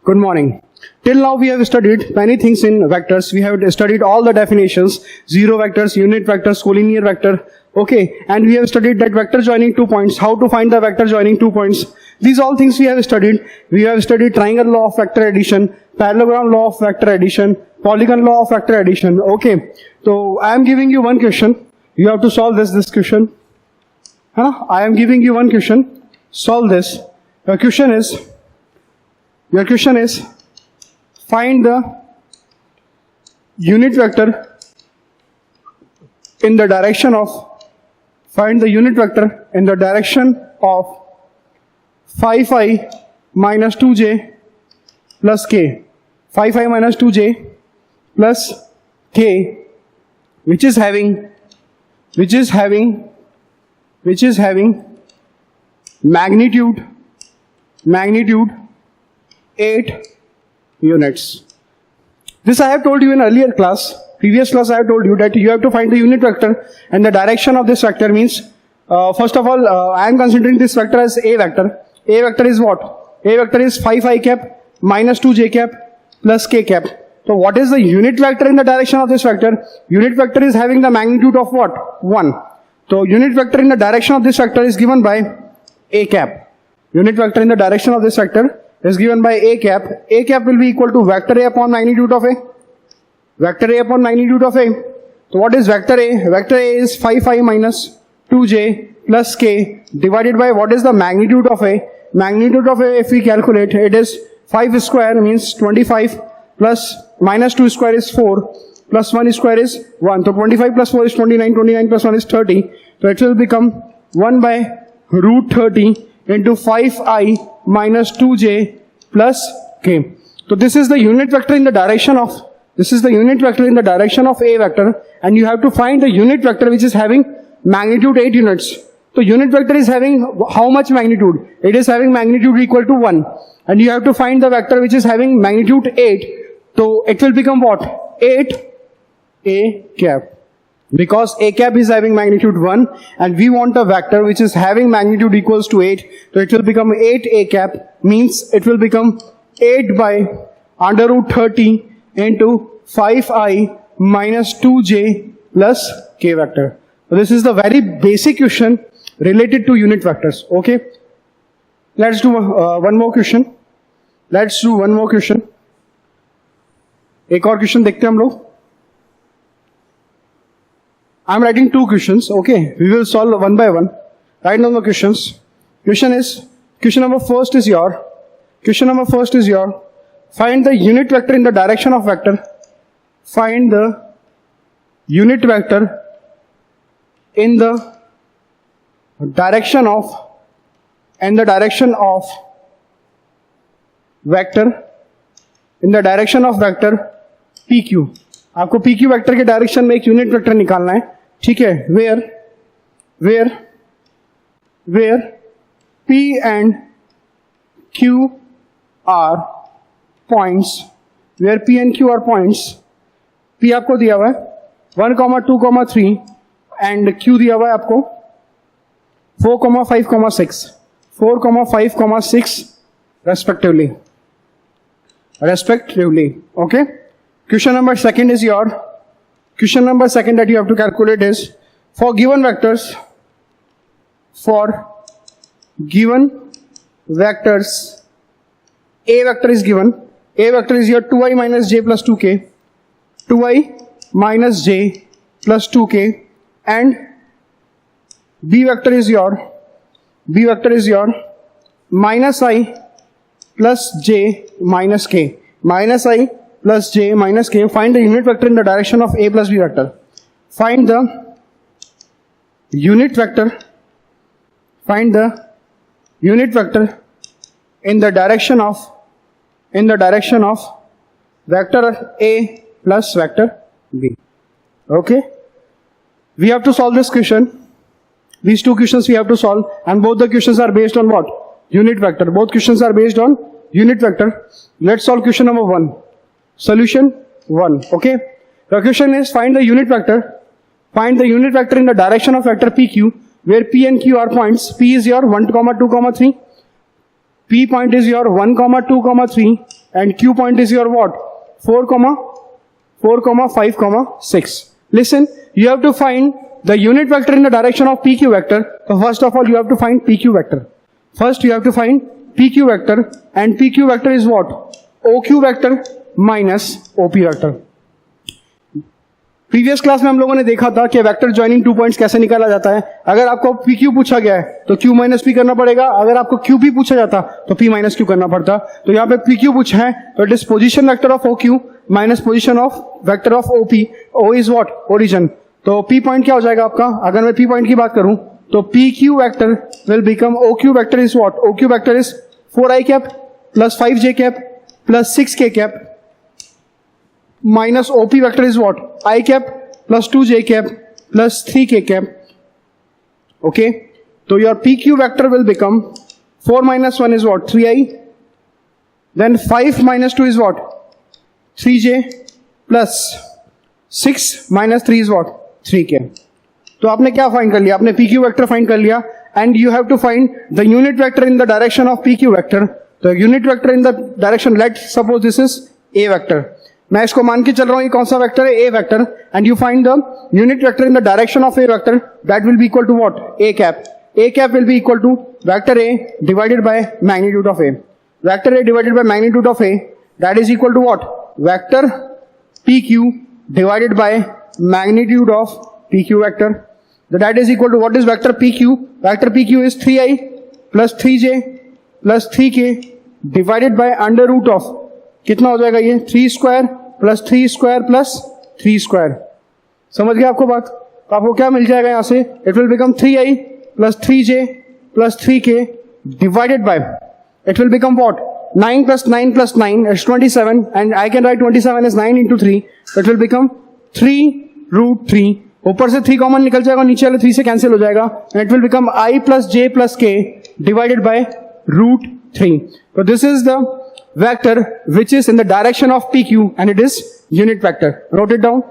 Good morning. Till now we have studied many things in vectors. We have studied all the definitions, zero vectors, unit vectors, collinear vector. Okay, and we have studied that vector joining 2 points, how to find the vector joining 2 points. These all things we have studied. We have studied triangle law of vector addition, parallelogram law of vector addition, polygon law of vector addition. Okay, so I am giving you one question. You have to solve this question. I am giving you one question. Solve this. Your question is find the unit vector in the direction of phi phi minus 2j plus k. Phi phi minus 2j plus k, which is having magnitude 8 units. This I have told you in earlier class. Previous class I have told you that you have to find the unit vector, and the direction of this vector means, first of all, I am considering this vector as A vector. A vector is what? A vector is phi phi cap minus 2j cap plus k cap. So what is the unit vector in the direction of this vector? Unit vector is having the magnitude of what? 1. So unit vector in the direction of this vector is given by A cap. Unit vector in the direction of this vector is given by A cap. A cap will be equal to vector A upon magnitude of A. Vector A upon magnitude of A. So what is vector A? Vector A is phi phi minus 2j plus k divided by what is the magnitude of A? Magnitude of A, if we calculate, it is 5 square means 25 plus minus 2 square is 4 plus 1 square is 1. So 25 plus 4 is 29, 29 plus 1 is 30. So it will become 1 by root 30 into 5i minus 2j plus k. So this is the unit vector in the direction of A vector, and you have to find the unit vector which is having magnitude 8 units. So unit vector is having how much magnitude? It is having magnitude equal to 1, and you have to find the vector which is having magnitude 8. So it will become what? 8 A cap. Because A cap is having magnitude 1 and we want a vector which is having magnitude equals to 8. So it will become 8 A cap, means it will become 8 by under root 30 into 5i minus 2j plus k vector. So this is the very basic question related to unit vectors. Okay. Let's do one more question. एक और question देखते हैं हम लोग. I am writing 2 questions. Okay, we will solve one by one. Write down the questions. Question number first is your. Find the unit vector in the direction of vector. Find the unit vector in the direction of vector PQ. आपको PQ vector के direction में एक unit vector निकालना है. ठीक है. where P and Q are points. Where P and Q are points. P आपको दिया हुआ है 1, 2, 3 and Q दिया हुआ है आपको 4, 5, 6 respectively. Okay. Question number second that you have to calculate is for given vectors A vector is given. A vector is your 2i minus j plus 2k, 2i minus j plus 2k, and B vector is your minus I plus j minus k. Minus I plus j minus k. Find the unit vector in the direction of A plus B vector. Find the unit vector in the direction of vector A plus vector B. Okay. We have to solve this question. These 2 questions we have to solve, and both the questions are based on what? Unit vector. Both questions are based on unit vector. Let's solve question number 1. Solution 1. Okay. The question is find the unit vector Find the unit vector in the direction of vector PQ, where P and Q are points. P is your 1, 2, 3. P point is your 1, 2, 3, and Q point is your what? 4, 5, 6. Listen, you have to find the unit vector in the direction of PQ vector. So first of all, you have to find PQ vector. First, you have to find PQ vector, and PQ vector is what? OQ vector minus OP vector. Previous class में हम लोगों ने देखा था कि vector joining 2 points कैसे निकाला जाता है. अगर आपको PQ पूछा गया है तो Q माइनस P करना पड़ेगा. अगर आपको QP पूछा जाता तो P माइनस Q करना पड़ता. तो यहाँ पे PQ पूछा है तो it is position vector of OQ minus position of vector of OP. O is what? Origin. तो P पॉइंट क्या हो जाएगा आपका? अगर मैं P पॉइंट की बात करूं तो PQ vector will become OQ vector is what? OQ vector is 4i cap plus 5j cap plus 6k cap minus OP vector is what? I cap plus 2j cap plus 3k cap. Okay, so your PQ vector will become 4 minus 1 is what? 3i. Then 5 minus 2 is what? 3j plus 6 minus 3 is what? 3k. तो आपने क्या find कर लिया? आपने PQ vector find कर लिया, and you have to find the unit vector in the direction of PQ vector. The unit vector in the direction, let's suppose this is A vector. मैं इसको मान के चल रहा हूं ये कौन सा वेक्टर है? A vector. And you find the unit vector in the direction of A vector. That will be equal to what? A cap. A cap will be equal to vector A divided by magnitude of A. Vector A divided by magnitude of A, that is equal to what? Vector PQ divided by magnitude of PQ vector. That is equal to what is vector PQ? Vector PQ is 3i plus 3j plus 3k divided by under root of, कितना हो जाएगा ये? 3 square plus 3 square plus 3 square. समझ गया आपको बात? तो आपको क्या मिल जाएगा यहां से? It will become 3i plus 3j plus 3k divided bye, it will become what? 9 plus 9 plus 9 is 27, and I can right 27 is 9 into 3. It will become 3√3. ऊपर से 3 कॉमन निकल जाएगा, नीचे वाले 3 से कैंसिल हो जाएगा, and it will become i plus j plus k divided by √3. So this is the vector which is in the direction of PQ, and it is unit vector. Wrote it down.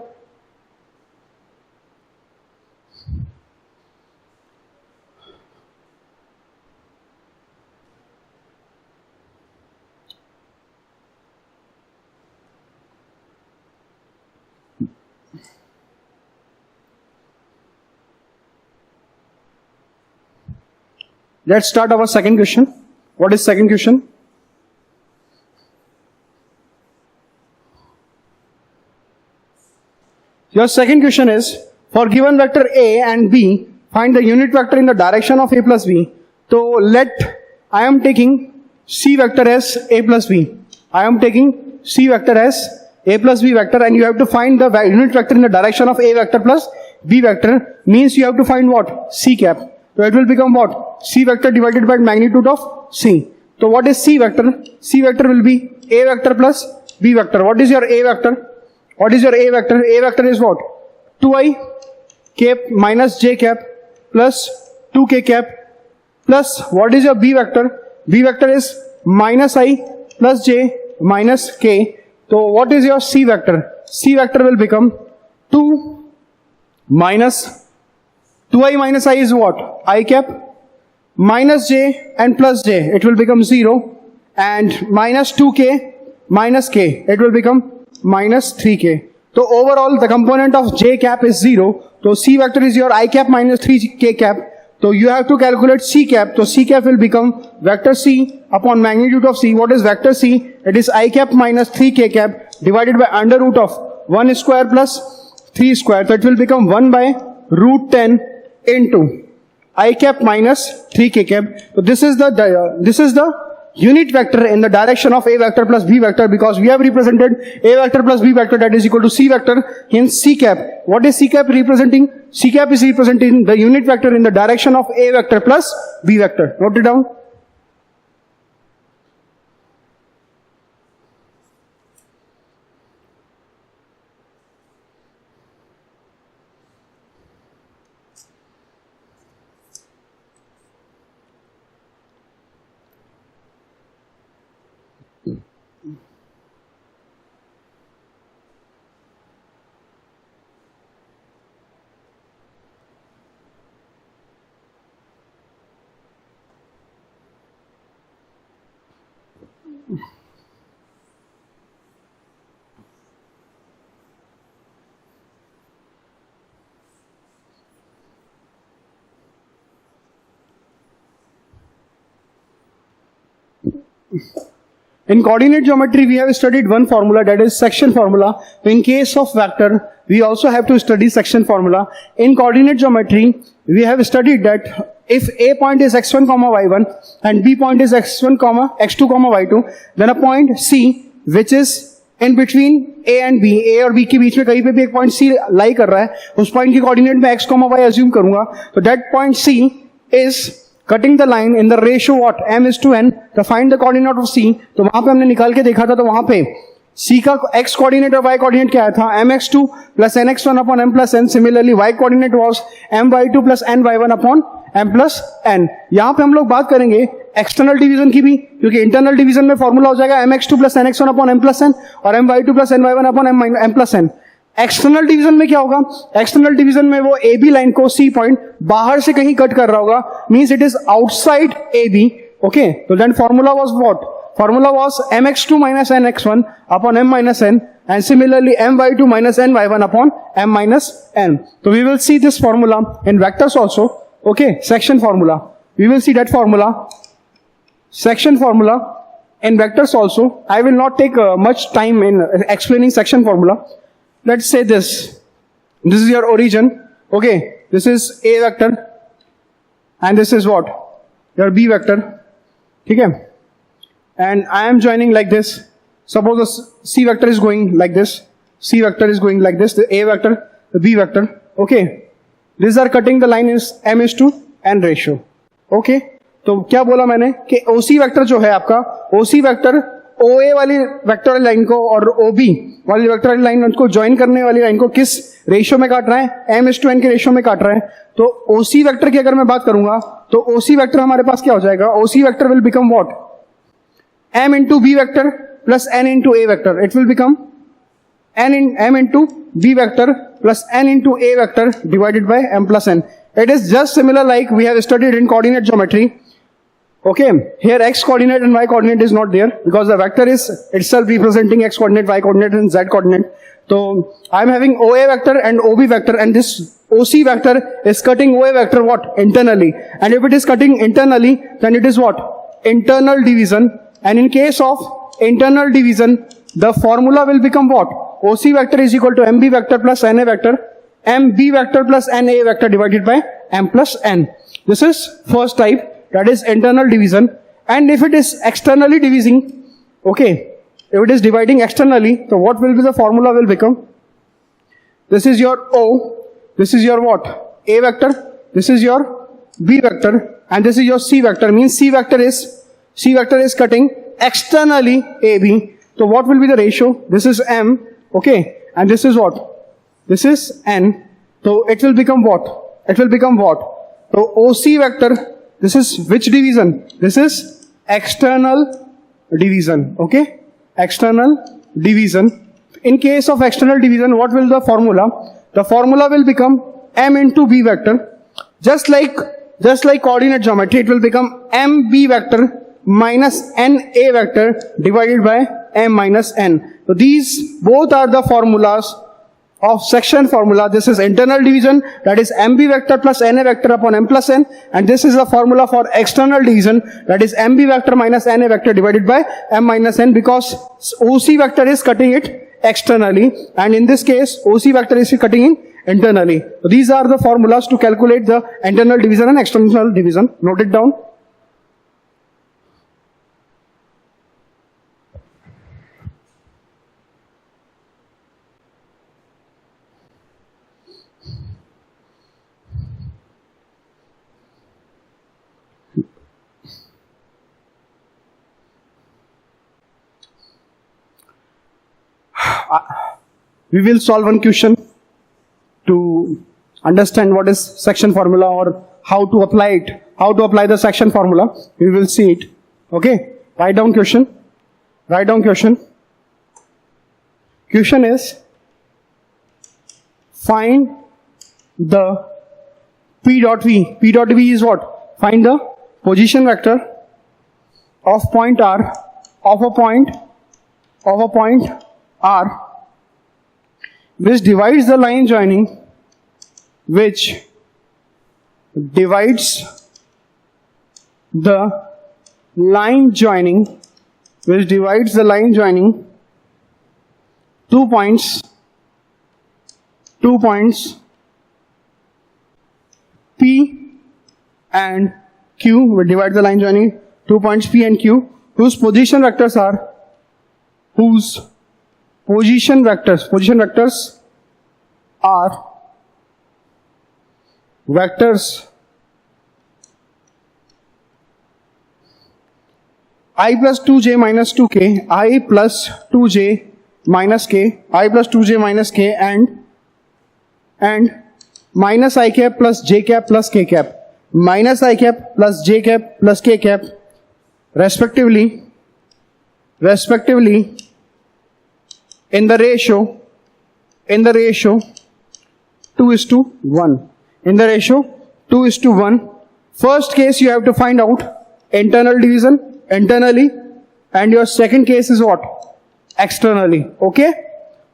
Let's start our second question. What is second question? Your second question is, for given vector A and B, find the unit vector in the direction of A plus B. So I am taking C vector as A plus B. I am taking C vector as A plus B vector, and you have to find the unit vector in the direction of A vector plus B vector. Means you have to find what? C cap. So it will become what? C vector divided by magnitude of C. So what is C vector? C vector will be A vector plus B vector. What is your A vector? What is your A vector? A vector is what? 2i cap minus j cap plus 2k cap plus what is your B vector? B vector is minus I plus j minus k. So what is your C vector? C vector will become 2 minus 2i minus I is what? I cap minus j and plus j. It will become 0, and minus 2k minus k. It will become minus 3k. So overall the component of j cap is 0. So C vector is your I cap minus 3k cap. So you have to calculate C cap. So C cap will become vector C upon magnitude of C. What is vector C? It is I cap minus 3k cap divided by under root of 1 square plus 3 square. So it will become 1 by root 10 into I cap minus 3k cap. So this is the unit vector in the direction of A vector plus B vector, because we have represented A vector plus B vector, that is equal to C vector. Hence C cap. What is C cap representing? C cap is representing the unit vector in the direction of A vector plus B vector. Note it down. In coordinate geometry, we have studied one formula, that is section formula. In case of vector, we also have to study section formula. In coordinate geometry, we have studied that if A point is x1, y1 and B point is x1, x2, y2, then a point C which is in between A and B, A और B के बीच में कहीं पे भी एक point C lie कर रहा है, उस point की coordinate में x, y assume करूंगा, तो that point C is cutting the line in the ratio what m is to n. to find the coordinate of C, तो वहां पे हमने निकाल के देखा था, तो वहां पे C का x coordinate और y coordinate क्या था, mx2 plus nx1 upon m plus n. Similarly y coordinate was my2 plus ny1 upon m plus n. यहां पे हम लोग बात करेंगे एक्सटर्नल डिवीजन की भी, क्योंकि इंटरनल डिवीजन में फॉर्मूला हो जाएगा mx2 plus nx1 upon m plus n और my2 plus ny1 upon m plus n. External division में क्या होगा, एक्सटर्नल डिवीजन में वो ए बी लाइन को सी पॉइंट बाहर से कहीं कट कर रहा होगा, means it is outside A B. Okay, तो then formula was what, formula was mx2 minus nx1 upon m minus n and similarly my2 minus ny1 upon m minus n. So we will see this formula in vectors also. Okay, section formula, we will see that formula, section formula in vectors also. I will not take much time in explaining section formula. Let's say this is your origin. Okay, this is A vector and this is what, your B vector. Okay, and I am joining like this. Suppose the C vector is going like this, C vector is going like this, the A vector, the B vector. Okay, these are cutting the line is m is to n ratio. Okay, तो क्या बोला मैंने कि OC vector जो है आपका, OC vector OA वाली vector वाली लाइन को और OB वाली वेक्टर वाली लाइन को ज्वाइन करने वाली लाइन को किस रेशियो में काट रहा है, m/n के रेशियो में काट रहा है. तो OC वेक्टर की अगर मैं बात करूंगा तो OC वेक्टर हमारे पास क्या हो जाएगा, OC vector will become what, m into B vector plus n into A vector. It will become m into B vector plus n into A vector divided by m plus n. It is just similar like we have studied in coordinate geometry. Okay, here x coordinate and y coordinate is not there because the vector is itself representing x coordinate, y coordinate and z coordinate. So I am having OA vector and OB vector, and this OC vector is cutting OA vector what, internally, and if it is cutting internally then it is what, internal division. And in case of internal division, the formula will become what, OC vector is equal to MB vector plus NA vector, MB vector plus NA vector divided by m plus n. This is first type, that is internal division. And if it is externally dividing, okay, if it is dividing externally, so what will be the formula will become? This is your O, this is your what, A vector, this is your B vector, and this is your C vector. Means C vector is cutting externally AB. So what will be the ratio? This is M, okay, and this is what? This is N. So it will become what? It will become what? So OC vector, this is which division? This is external division, okay? External division. In case of external division, what will the formula? The formula will become M into B vector. Just like coordinate geometry, it will become MB vector minus NA vector divided by M minus N. So these both are the formulas of section formula. This is internal division, that is MB vector plus NA vector upon M plus N, and this is the formula for external division, that is MB vector minus NA vector divided by M minus N, because OC vector is cutting it externally, and in this case OC vector is cutting in internally. So these are the formulas to calculate the internal division and external division. Note it down. We will solve one question to understand what is section formula or how to apply it, how to apply the section formula. We will see it. Okay, write down question. Write down question. Question is, find the P dot V. P dot V is what? Find the position vector of point R, of a point R, which divides the line joining, which divides the line joining which divides the line joining two points P and Q, will divide the line joining 2 points P and Q, whose position vectors are vectors I plus 2j minus 2k, I plus 2j minus k, I plus 2j minus k, and minus I cap plus j cap plus k cap, minus I cap plus j cap plus k cap, respectively in the ratio 2:1. In the ratio 2:1. First case you have to find out internal division internally, and your second case is what? Externally. Okay?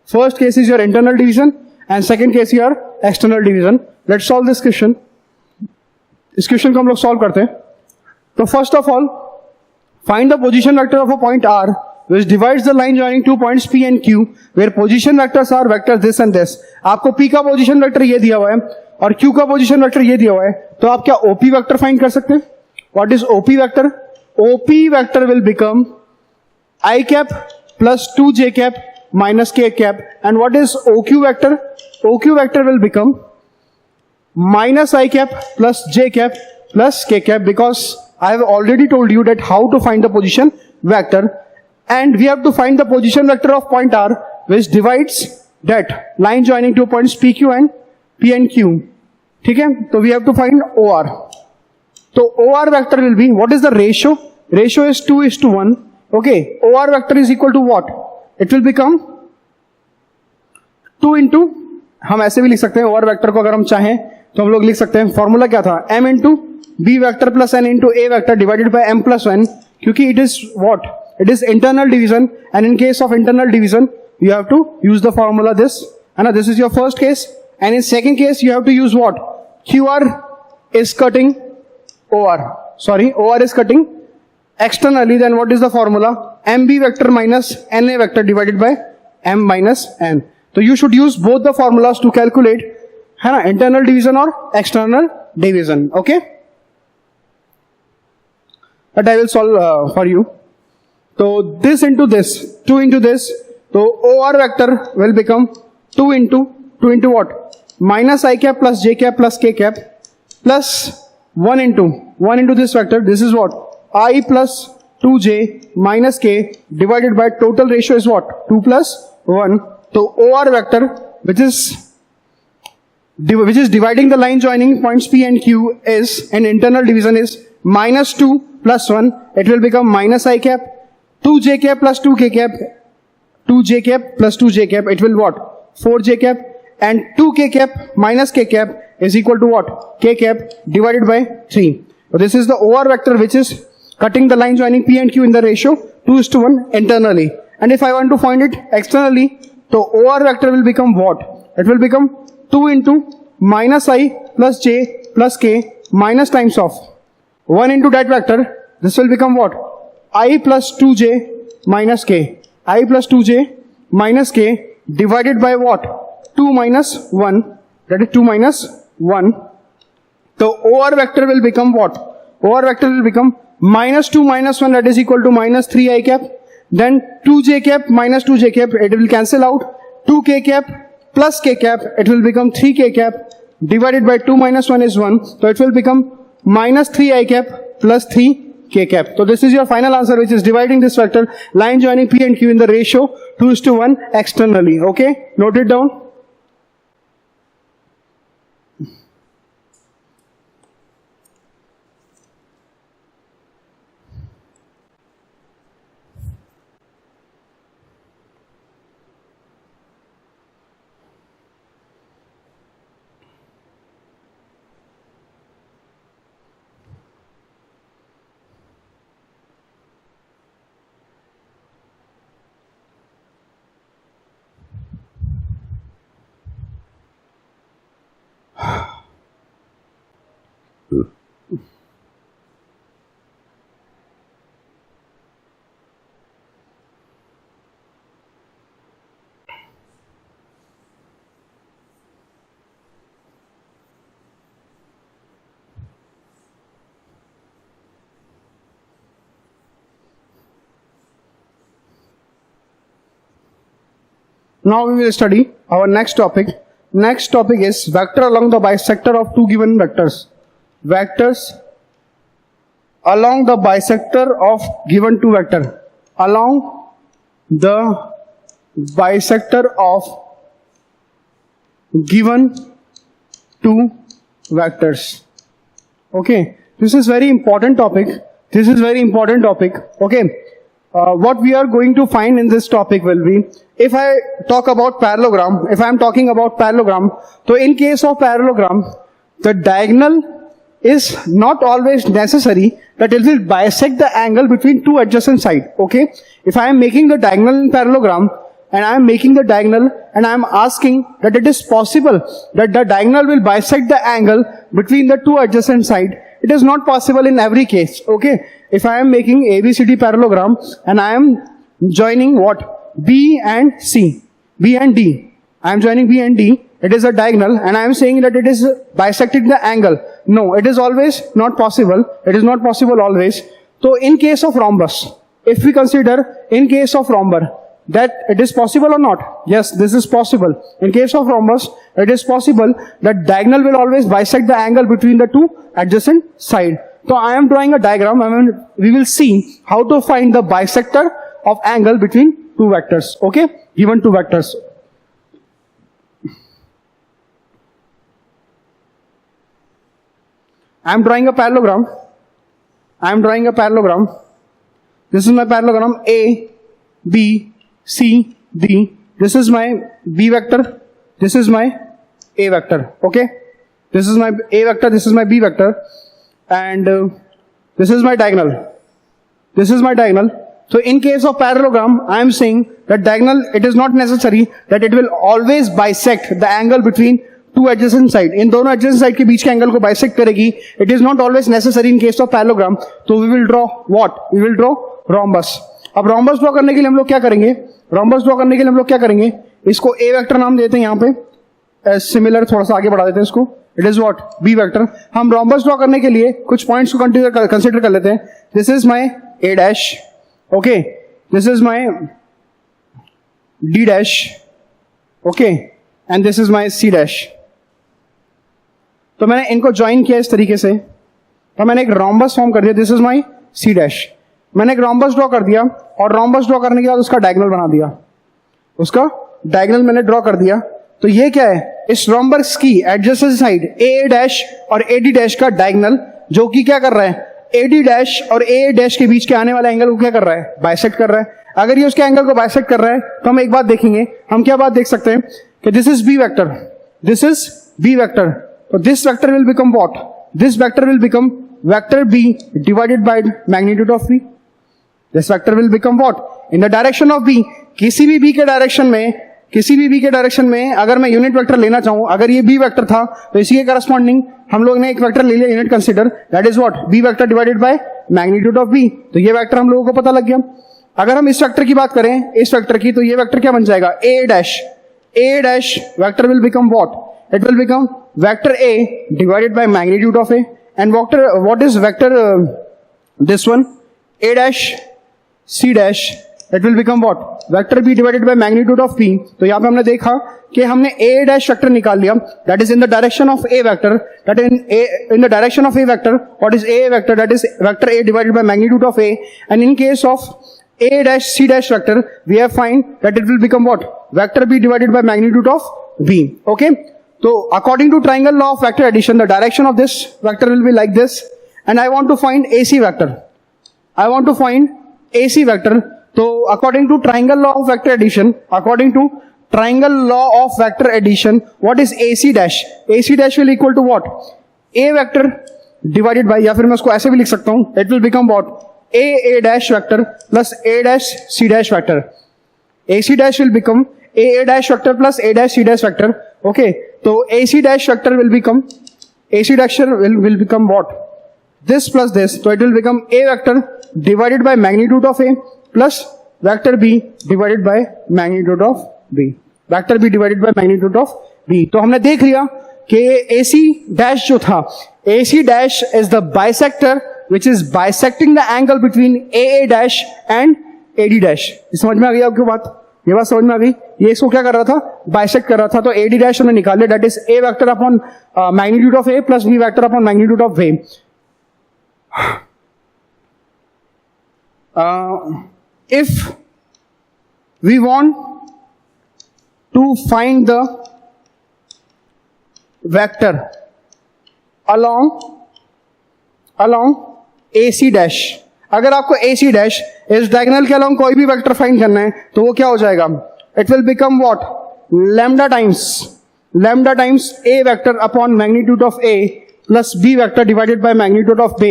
First case is your internal division and second case your external division. Let's solve this question. इस question को हम लोग solve करते हैं. तो first of all find the position vector of a point R which divides the line joining 2 points P and Q where position vectors are vectors this and this. आपको P का position vector ये दिया हुआ है और Q का position vector ये दिया हुआ है, तो आप क्या OP वेक्टर फाइंड कर सकते हैं? What is OP vector? OP vector will become I cap plus 2j cap minus k cap. And what is OQ vector? OQ vector will become minus I cap plus j cap plus k cap, because I have already told you that how to find the position vector, and we have to find the position vector of point R which divides that line joining 2 points PQ and P and Q. ठीक है, तो we have to find OR. तो OR vector will be, what is the ratio? Ratio is 2:1. Okay, OR vector is equal to what? It will become 2 into, हम ऐसे भी लिख सकते हैं OR vector को, अगर हम चाहें तो हम लोग लिख सकते हैं, फॉर्मूला क्या था? M into B vector plus N into A vector divided by M plus N, क्योंकि it is what? It is internal division, and in case of internal division you have to use the formula this, and this is your first case, and in second case you have to use what? QR is cutting OR is cutting externally, then what is the formula? MB vector minus NA vector divided by M minus N. So you should use both the formulas to calculate है ना, internal division or external division. Okay, but I will solve for you. So this into this, 2 into this, so OR vector will become 2 into what? Minus I cap plus j cap plus k cap plus 1 into this vector. This is what? I plus 2j minus k divided by total ratio is what? 2 plus 1. So OR vector, which is dividing the line joining points P and Q, is an internal division is minus 2 plus 1. It will become minus I cap 2j cap plus 2k cap, 2j cap plus 2j cap, it will what? 4j cap, and 2k cap minus k cap is equal to what? K cap divided by 3. So this is the OR vector which is cutting the line joining P and Q in the ratio 2:1 internally. And if I want to find it externally, so OR vector will become what? It will become 2 into minus I plus j plus k minus times of 1 into that vector. This will become what? I plus 2j minus k. I plus 2j minus k divided by what? 2 minus 1. That is 2 minus 1. So OR vector will become what? OR vector will become minus 2 minus 1, that is equal to minus 3 I cap. Then 2j cap minus 2j cap, it will cancel out. 2k cap plus k cap, it will become 3k cap divided by 2 minus 1 is 1. So it will become minus 3i cap plus 3k cap. So this is your final answer, which is dividing this vector line joining P and Q in the ratio 2:1 externally. Okay, note it down. Now we will study our next topic. Next topic is vector along the bisector of two given vectors. Vectors along the bisector of given two vector. Along the bisector of given two vectors. Okay, this is very important topic. This is very important topic. Okay, what we are going to find in this topic will be, if I talk about parallelogram, if I am talking about parallelogram, so in case of parallelogram, the diagonal is not always necessary that it will bisect the angle between two adjacent sides. Okay, if I am making the diagonal in parallelogram, and I am making the diagonal and I am asking that it is possible that the diagonal will bisect the angle between the two adjacent sides. It is not possible in every case. Okay, if I am making ABCD parallelogram and I am joining what? B and C, B and D. I am joining B and D. It is a diagonal and I am saying that it is bisecting the angle. No, it is always not possible. It is not possible always. So in case of rhombus, if we consider in case of rhombus, that it is possible or not? Yes, this is possible. In case of rhombus, it is possible that diagonal will always bisect the angle between the two adjacent sides. So I am drawing a diagram and we will see how to find the bisector of angle between two vectors. Okay, given two vectors. I am drawing a parallelogram. I am drawing a parallelogram. This is my parallelogram A, B, C, D. This is my B vector. This is my A vector. Okay. This is my A vector. This is my B vector. And this is my diagonal. This is my diagonal. So in case of parallelogram, I am saying that diagonal, it is not necessary that it will always bisect the angle between two adjacent sides. In दोनों adjacent side के बीच के angle को bisect करेगी. It is not always necessary in case of parallelogram. So we will draw what? We will draw rhombus. अब rhombus draw करने के लिए हम लोग क्या करेंगे? rhombus ड्रॉ करने के लिए हम लोग क्या करेंगे? इसको A वेक्टर नाम देते हैं यहाँ पे, सिमिलर थोड़ा सा आगे बढ़ा देते हैं इसको. It is what? B vector. हम rhombus ड्रॉ करने के लिए कुछ पॉइंट्स को कंसीडर कर लेते हैं. This is my A dash. Okay, this is my D dash. Okay, and this is my C dash. तो मैंने इनको ज्वाइन किया इस तरीके से, तो मैंने एक rhombus फॉर्म कर दिया. This is my C dash. मैंने एक rhombus ड्रॉ कर दिया और rhombus ड्रॉ करने के बाद उसका डायगोनल बना दिया. उसका डायगोनल मैंने ड्रॉ कर दिया. तो ये क्या है? इस rhombus की एडजेसेंट साइड A डैश और AD डैश का डायगोनल, जो कि क्या कर रहा है? AD डैश और AA डैश के बीच के आने वाले एंगल को क्या कर रहा है? बाइसेक्ट कर रहा है. अगर ये उसके एंगल को बाइसेक्ट कर रहा है तो हम एक बात देखेंगे. हम क्या बात देख सकते हैं कि this is B vector, this is B vector. तो this vector will become what? This vector will become vector B divided by magnitude of B. This vector will become what? In the direction of B. किसी भी B के direction में, किसी भी B के direction में अगर मैं यूनिट वेक्टर लेना चाहूं, अगर ये B वेक्टर था तो इसी के करस्पॉन्डिंग हम लोग ने एक वेक्टर ले लिया unit consider, that is what? B vector divided by magnitude of B. तो ये वेक्टर हम लोगों को पता लग गया. अगर हम इस वेक्टर की बात करें, इस वेक्टर की, तो ये वेक्टर क्या बन जाएगा? A dash. A dash vector will become what? It will become vector A divided by magnitude of A. And vector, what is vector this one? A dash C dash, it will become what? Vector B divided by magnitude of P. तो यहाँ पे हमने देखा कि हमने A dash vector निकाल लिया, that is in the direction of A vector, that in the direction of A vector, what is A vector? That is vector A divided by magnitude of A. And in case of A dash C dash vector, we have find that it will become what? Vector B divided by magnitude of B. Okay. So according to triangle law of vector addition, the direction of this vector will be like this. And I want to find AC vector. I want to find AC vector. So according to triangle law of vector addition, according to triangle law of vector addition, what is AC dash? AC dash will equal to what? A vector divided by, या फिर मैं उसको ऐसे भी लिख सकता हूं, it will become what? A dash vector plus A dash C dash vector. AC dash will become A dash vector plus A dash C dash vector. Okay, so AC dash vector will become, AC dash will become what? This plus this, so it will become A vector divided by magnitude of A plus vector B divided by magnitude of B. Vector B divided by magnitude of B. तो हमने देख लिया कि AC dash जो था, AC dash is the bisector which is bisecting the angle between AA dash and AD dash. समझ में आ गया आपकी बात? ये बात समझ में आ गई? ये इसको क्या कर रहा था, बाइसेक्ट कर रहा था. तो ए डी डैश हमने निकाल लिया, that is A vector upon magnitude of A plus B vector upon magnitude of A. If we want to find the vector along AC dash, अगर आपको AC dash इस डायगोनल के along कोई भी vector find करना है तो वो क्या हो जाएगा, it will become what, lambda times A vector upon magnitude of A plus B vector divided by magnitude of B,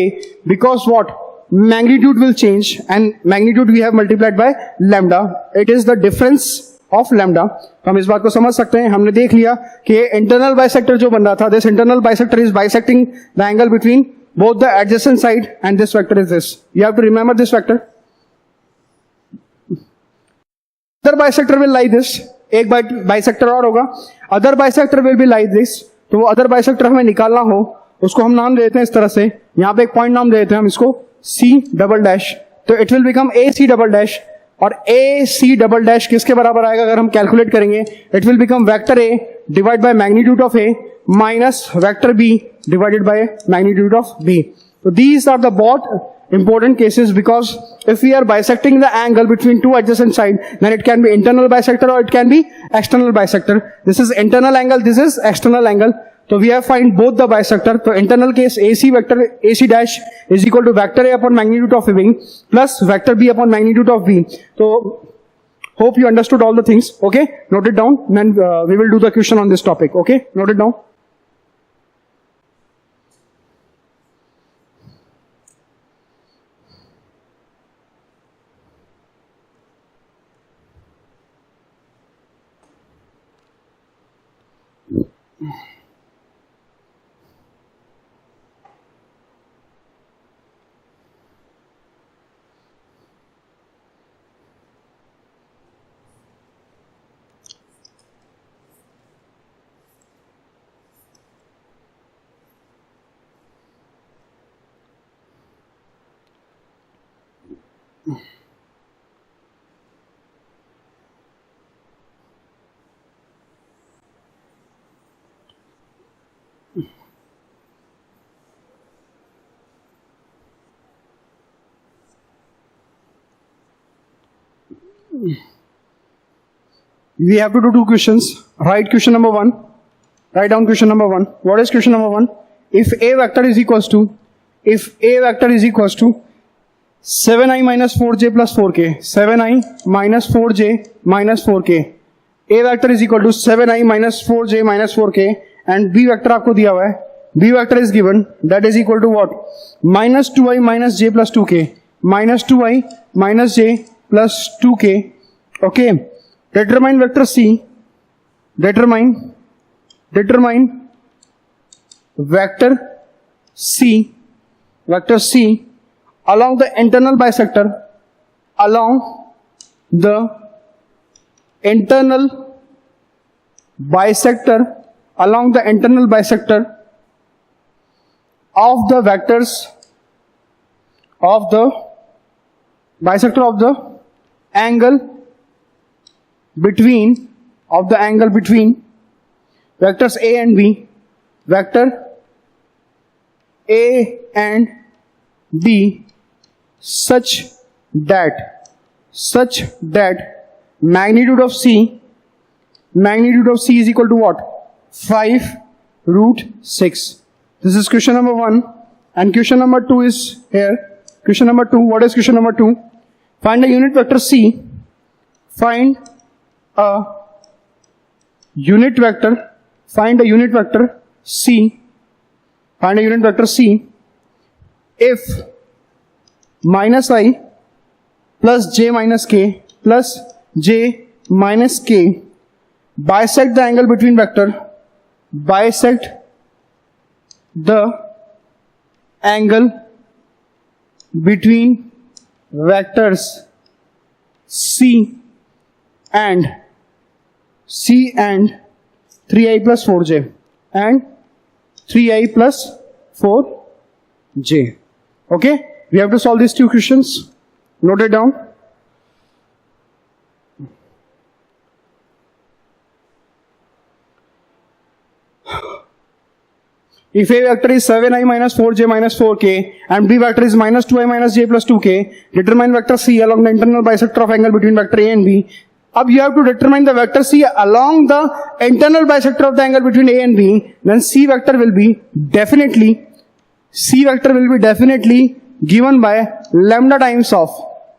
because what, magnitude will change and magnitude we have multiplied by lambda. It is the difference of lambda. तो हम इस बात को समझ सकते हैं. हमने देख लिया कि इंटरनल बाइसेक्टर जो बन रहा था, this internal bisector is bisecting the angle between both the adjacent side and this vector is this. You have to remember this vector. Other bisector will lie this. एक बाइसेक्टर और होगा, other bisector will be like this. तो वो other bisector हमें निकालना हो, उसको हम नाम देते हैं इस तरह से. यहां पे एक पॉइंट नाम देते हैं हम इसको C डबल डैश. तो it will become AC double dash. और AC डबल डैश किसके बराबर आएगा अगर हम कैलकुलेट करेंगे, it will become vector A divide by magnitude of A minus vector B divided by magnitude of B. So these are the both important cases, because if we are bisecting the angle between two adjacent sides, then it can be internal bisector or it can be external bisector. This is internal angle, this is external angle. So we have find both the bisector. So internal case AC vector AC dash is equal to vector A upon magnitude of B plus vector B upon magnitude of B. So hope you understood all the things. Okay, note it down. Then we will do the question on this topic. Okay, note it down. We have to do two questions. Write question number 1. Write down question number 1. What is question number 1? If A vector is equals to 7i minus 4j plus 4k, 7i minus 4j minus 4k, A vector is equal to 7i minus 4j minus 4k, and B vector आपको दिया हुआ है, B vector is given, that is equal to what, minus 2i minus j plus 2k, minus 2i minus j plus 2k. Okay, determine vector C, determine vector C along the internal bisector, along the internal bisector of the vectors of the bisector of the angle between vectors A and B, vector A and B, such that magnitude of C is equal to what, 5√6. This is question number 1, and question number 2 is here. Question number 2, what is question number 2? Find a unit vector C. Find a unit vector C. If minus I plus j minus k bisect the angle between vector, bisect the angle between vectors C and 3i plus 4j and 3i plus 4j. Okay, we have to solve these two questions. Note it down. If A vector is 7i minus 4j minus 4k and B vector is minus 2i minus j plus 2k, determine vector C along the internal bisector of angle between vector A and B. अब you have to determine the vector C along the internal bisector of the angle between A and B. Then C vector will be definitely given by lambda times of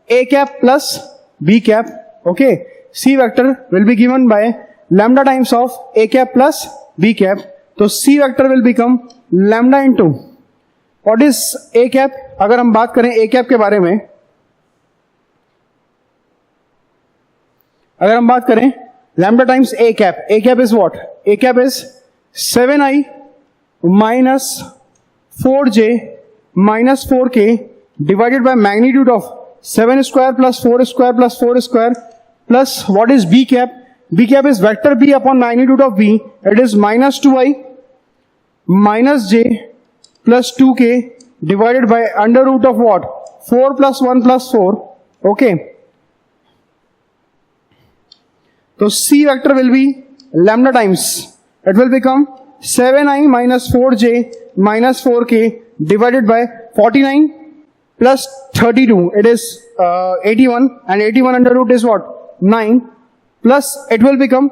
A cap plus B cap. Okay, C vector will be given by lambda times of A cap plus B cap. तो C vector will become lambda into what is A cap. अगर हम बात करें A cap के बारे में, अगर हम बात करें lambda times A cap is what? A cap is 7i minus 4j minus 4k divided by magnitude of 7 square plus 4 square plus 4 square plus what is B cap? B cap is vector B upon magnitude of B. It is minus 2i minus j plus 2k divided by under root of what? 4 plus 1 plus 4. Okay. So C vector will be lambda times. It will become 7i minus 4j minus 4k divided by 49 plus 32. It is 81 and 81 under root is what? 9. Plus it will become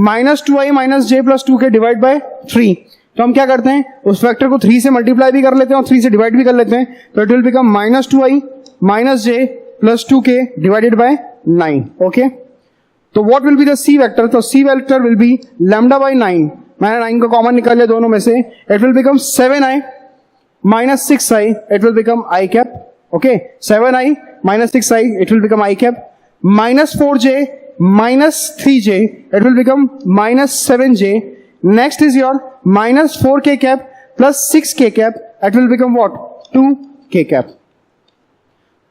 minus 2i minus j plus 2k divide by 3. तो हम क्या करते हैं, उस factor को 3 से multiply भी कर लेते हैं और 3 से डिवाइड भी कर लेते हैं. तो it will become minus 2i minus j plus 2k divided by 9. Okay, तो what will be the C vector? तो C vector will be lambda by 9. मैंने 9 को कॉमन निकाल लिया दोनों में से. It will become 7i minus 6i. It will become i cap. Okay, 7i minus 6i it will become i cap. Minus 4j minus 3j, it will become minus 7j. Next is your minus 4k cap plus 6k cap, it will become what? 2k cap.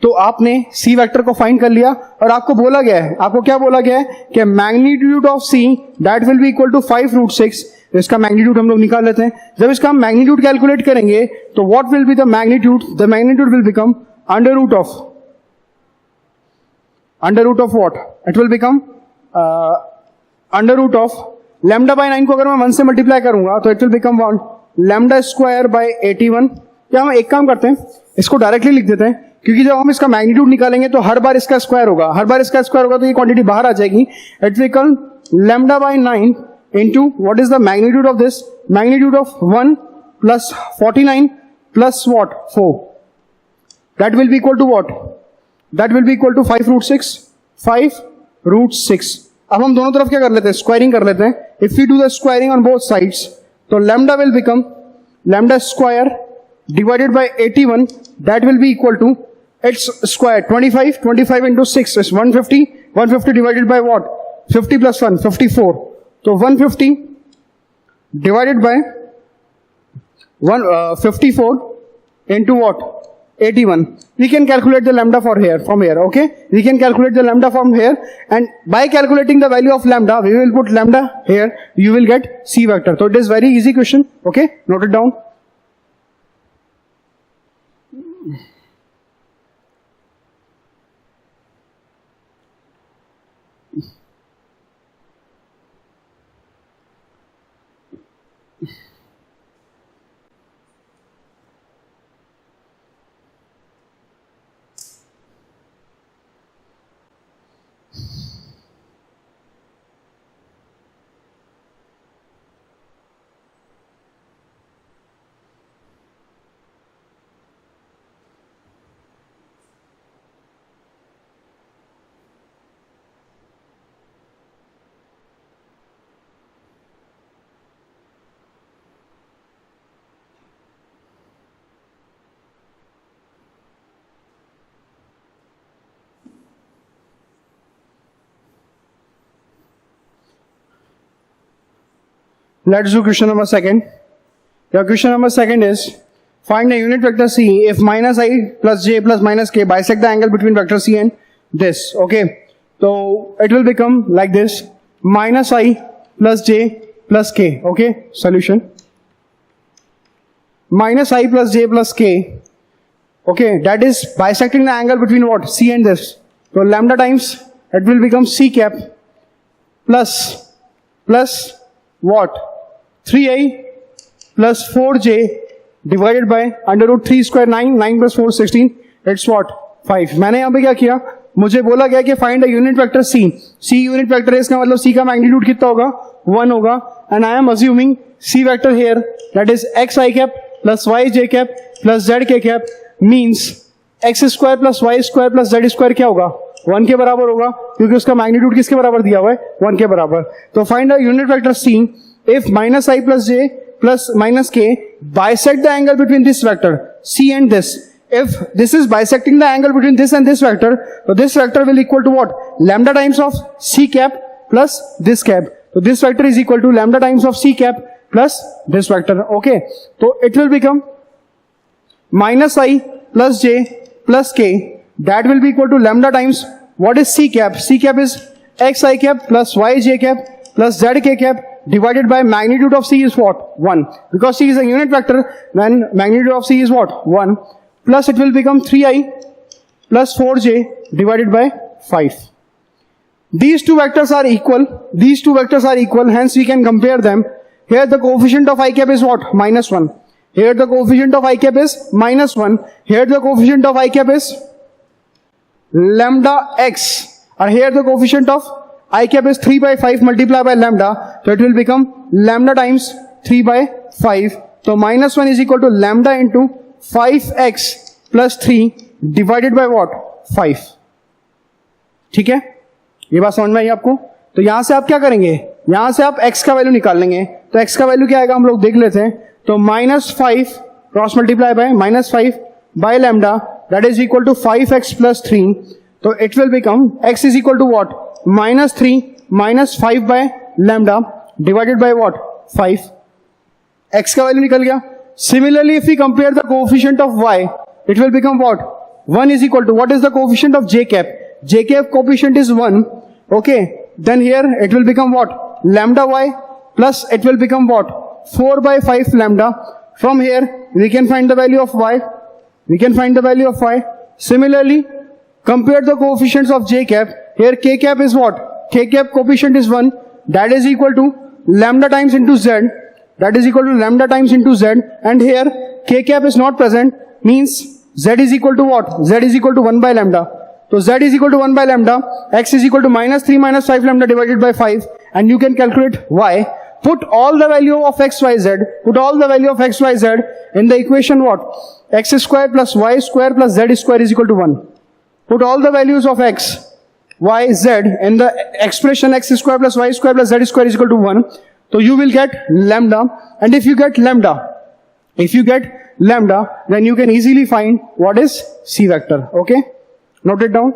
तो आपने C vector को find कर लिया और आपको बोला गया है, आपको क्या बोला गया है कि magnitude of C that will be equal to 5√6. इसका मैग्नीट्यूड हम लोग निकाल लेते हैं. जब इसका हम मैग्नीट्यूड कैलकुलेट करेंगे तो what will be the magnitude? The magnitude will become under root of what? It will become under root of lambda by 9 को अगर मैं 1 से मल्टीप्लाई करूंगा तो it will become what? lambda square by 81. क्या हम एक काम करते हैं, इसको डायरेक्टली लिख देते हैं, क्योंकि जब हम इसका मैग्नीट्यूड निकालेंगे तो हर बार इसका स्क्वायर होगा, तो ये क्वांटिटी बाहर आ जाएगी. It will become lambda by 9 into what is the magnitude of this? Magnitude of 1 plus 49 plus what? 4. That will be equal to what? That will be equal to 5√6. 5√6. अब हम दोनों तरफ क्या कर लेते हैं, स्क्वायरिंग कर लेते हैं. If we do the squaring on both sides तो lambda will become lambda square divided by 81. That will be equal to its square 25 into 6 is 150 divided by what? 50 plus 1 54. तो 150 divided by 54 into what? 81. We can calculate the lambda from here, okay? We can calculate the lambda from here, and by calculating the value of lambda, we will put lambda here, you will get C vector. So it is very easy question, okay? Note it down. Let's do question number second. Your question number second is, find a unit vector C if minus I plus j plus minus k bisect the angle between vector C and this. Okay, so it will become like this, minus I plus j plus k. Okay, solution. Minus I plus j plus k. Okay, that is bisecting the angle between what? C and this. So lambda times it will become C cap plus what? 3i plus 4j divided by under root 3 square 9, 9 plus 4 16, it's what 5. मैंने यहाँ पे क्या किया, मुझे बोला गया कि find a unit vector c. c unit vector है, इसका मतलब c का मैग्नीट्यूड कितना होगा, 1 होगा. And I am assuming c vector here that is x i cap plus y j cap plus z k cap means x square plus y square plus z square क्या होगा, 1 के बराबर होगा, क्योंकि उसका मैग्नीट्यूड किसके बराबर दिया हुआ है, 1 के बराबर. तो find a unit vector c if minus i plus j plus minus k bisect the angle between this vector c and this. If this is bisecting the angle between this and this vector, so this vector will equal to what, lambda times of c cap plus this cap. So this vector is equal to lambda times of c cap plus this vector. Okay, so it will become minus I plus j plus k, that will be equal to lambda times what is c cap. C cap is x I cap plus y j cap plus z k cap divided by magnitude of c is what, 1. Because c is a unit vector, then magnitude of c is what, 1. Plus it will become 3i plus 4j divided by 5. These two vectors are equal. These two vectors are equal. Hence we can compare them. Here the coefficient of I cap is what? Minus 1. Here the coefficient of I cap is minus 1. Here the coefficient of I cap is lambda x. And here the coefficient of I cap is 3 by 5 multiplied by lambda. So it will become lambda times 3 by 5. So minus 1 is equal to lambda into 5x plus 3 divided by what? 5. ठीक है, ये बात समझ में आई आपको. तो यहां से आप क्या करेंगे, यहां से आप x का वैल्यू निकाल लेंगे. तो x का वैल्यू क्या आएगा हम लोग देख लेते हैं. तो -5 cross multiply by -5 by lambda that is equal to 5x plus 3. तो it will become x is equal to what, -3 minus 5 by lambda divided by what, 5. x का वैल्यू निकल गया. Similarly, if we compare the coefficient of y, it will become what? 1 is equal to, what is the coefficient of j cap? J cap coefficient is 1. Okay. Then here it will become what? Lambda y plus it will become what? 4 by 5 lambda. From here, we can find the value of y. We can find the value of y. Similarly, compare the coefficients of j cap. Here k cap is what? K cap coefficient is 1. That is equal to lambda times into z. That is equal to lambda times into z, and here k cap is not present, means z is equal to what? Z is equal to 1 by lambda. So z is equal to 1 by lambda, x is equal to -3 minus 5 lambda divided by 5, and you can calculate y. Put all the value of x, y, z, put all the value of x, y, z in the equation what? X square plus y square plus z square is equal to 1. Put all the values of x, y, z in the expression x square plus y square plus z square is equal to 1. So you will get lambda, and if you get lambda, then you can easily find what is c vector. Okay, note it down.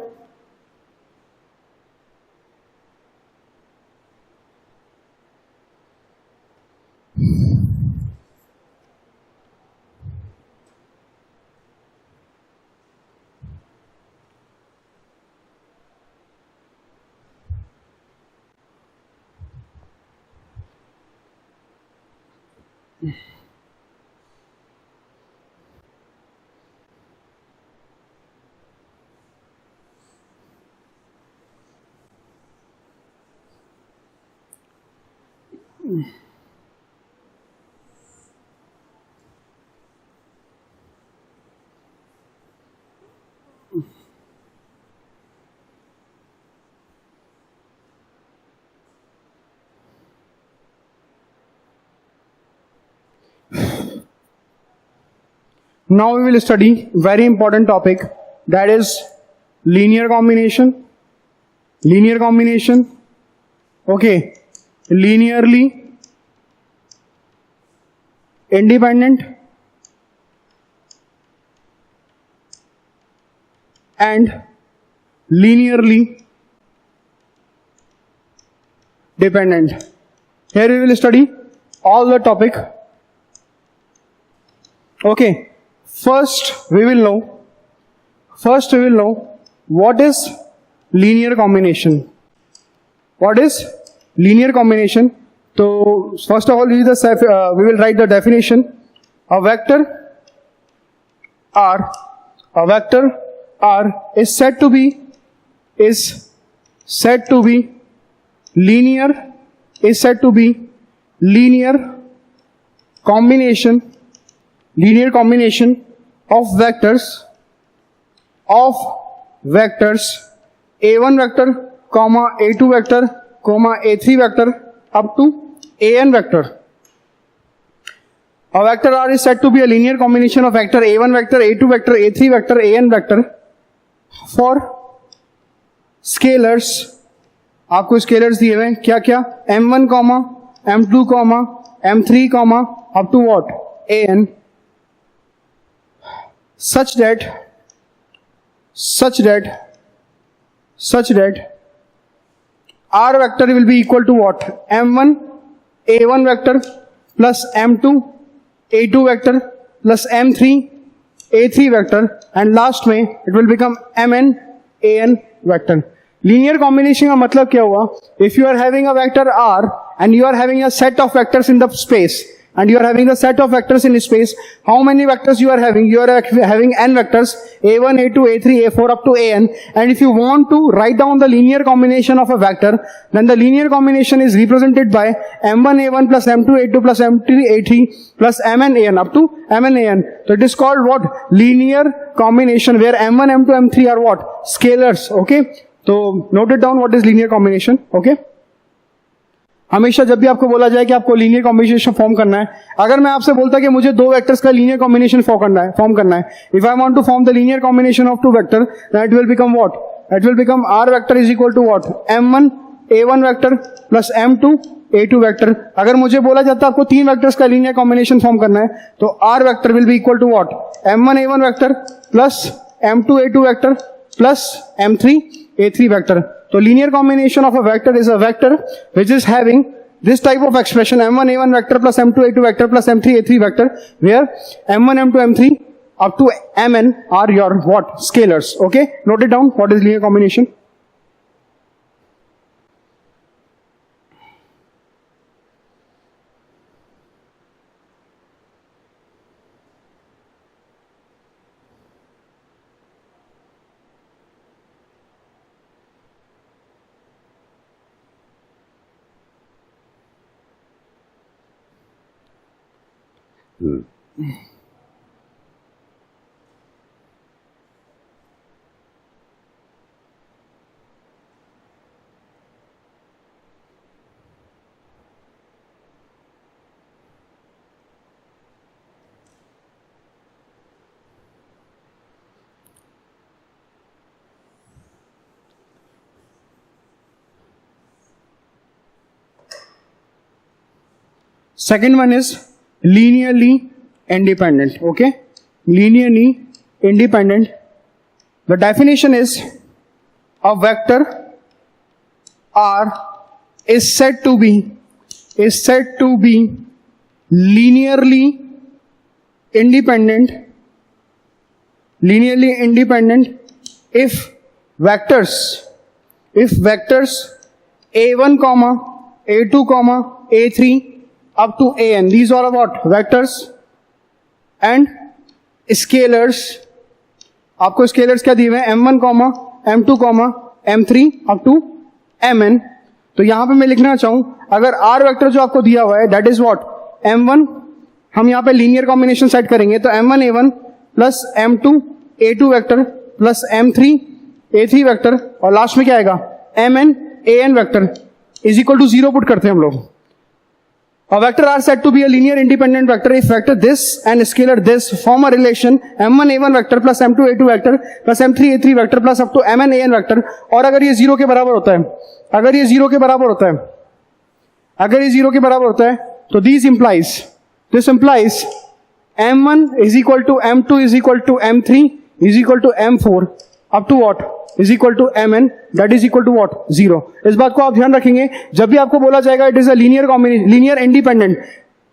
Now we will study very important topic, that is linear combination. Linear combination. Okay, linearly independent and linearly dependent. Here we will study all the topic. Okay, first we will know what is linear combination. What is linear combination? So first of all, we will write the definition. A vector R is said to be linear combination, linear combination of vectors a1 vector comma a2 vector comma a3 vector up to an vector. A vector R is said to be a linear combination of vector a1 vector, a2 vector, a3 vector, an vector for scalars. आपको scalars दिए हुए हैं क्या क्या, m1 comma m2 comma m3 comma up to what an, such that R vector will be equal to what, m1 a1 vector plus m2 a2 vector plus m3 a3 vector and last में it will become mn an vector. Linear combination का मतलब क्या हुआ, if you are having a vector R and you are having a set of vectors in the space and you are having a set of vectors in space, how many vectors you are having? You are having n vectors, a1, a2, a3, a4 up to an, and if you want to write down the linear combination of a vector, then the linear combination is represented by m1 a1 plus m2 a2 plus m3 a3 plus mn an up to mn an. So it is called what, linear combination, where m1 m2 m3 are what, scalars. Okay, तो note it down what is linear combination. Okay, हमेशा जब भी आपको बोला जाए कि आपको linear combination form करना है, अगर मैं आपसे बोलता कि मुझे दो वेक्टर्स का लीनियर कॉम्बिनेशन फॉर्म करना है, if I want to form the linear combination of two vector, then it will become what, it will become R vector is equal to what, m1 a1 vector plus m2 a2 vector. अगर मुझे बोला जाता है आपको तीन vectors का linear combination form करना है, तो R vector will be equal to what, m1 a1 vector plus m2 a2 vector plus m3 a3 vector. So linear combination of a vector is a vector which is having this type of expression, m1 a1 vector plus m2 a2 vector plus m3 a3 vector, where m1 m2 m3 up to mn are your what, scalars. Okay, note it down what is linear combination. Second one is linearly independent. Okay, linearly independent. The definition is a vector R is said to be linearly independent if vectors a1 comma a2 comma a3 up to an, these are what, vectors and scalars. आपको scalars क्या दिए हुए हैं, m1 comma m2 comma m3 up to mn. तो यहां पे मैं लिखना चाहूं, अगर r वेक्टर जो आपको दिया हुआ है that is what, m1, हम यहां पे लीनियर कॉम्बिनेशन सेट करेंगे, तो m1 a1 plus m2 a2 vector plus m3 a3 vector और लास्ट में क्या आएगा, mn an vector is equal to 0 put करते हैं हम लोग. A vector are said to be a linear independent vector if vector this and scalar this form a relation m1 a1 vector plus m2 a2 vector plus m3 a3 vector plus up to mn an vector. और अगर ये 0 के बराबर होता है, अगर ये 0 के बराबर होता है, तो this implies m1 is equal to m2 is equal to m3 is equal to m4 up to what, is equal to mn, that is equal to what, 0. इस बात को आप ध्यान रखेंगे जब भी आपको बोला जाएगा it is a linear independent.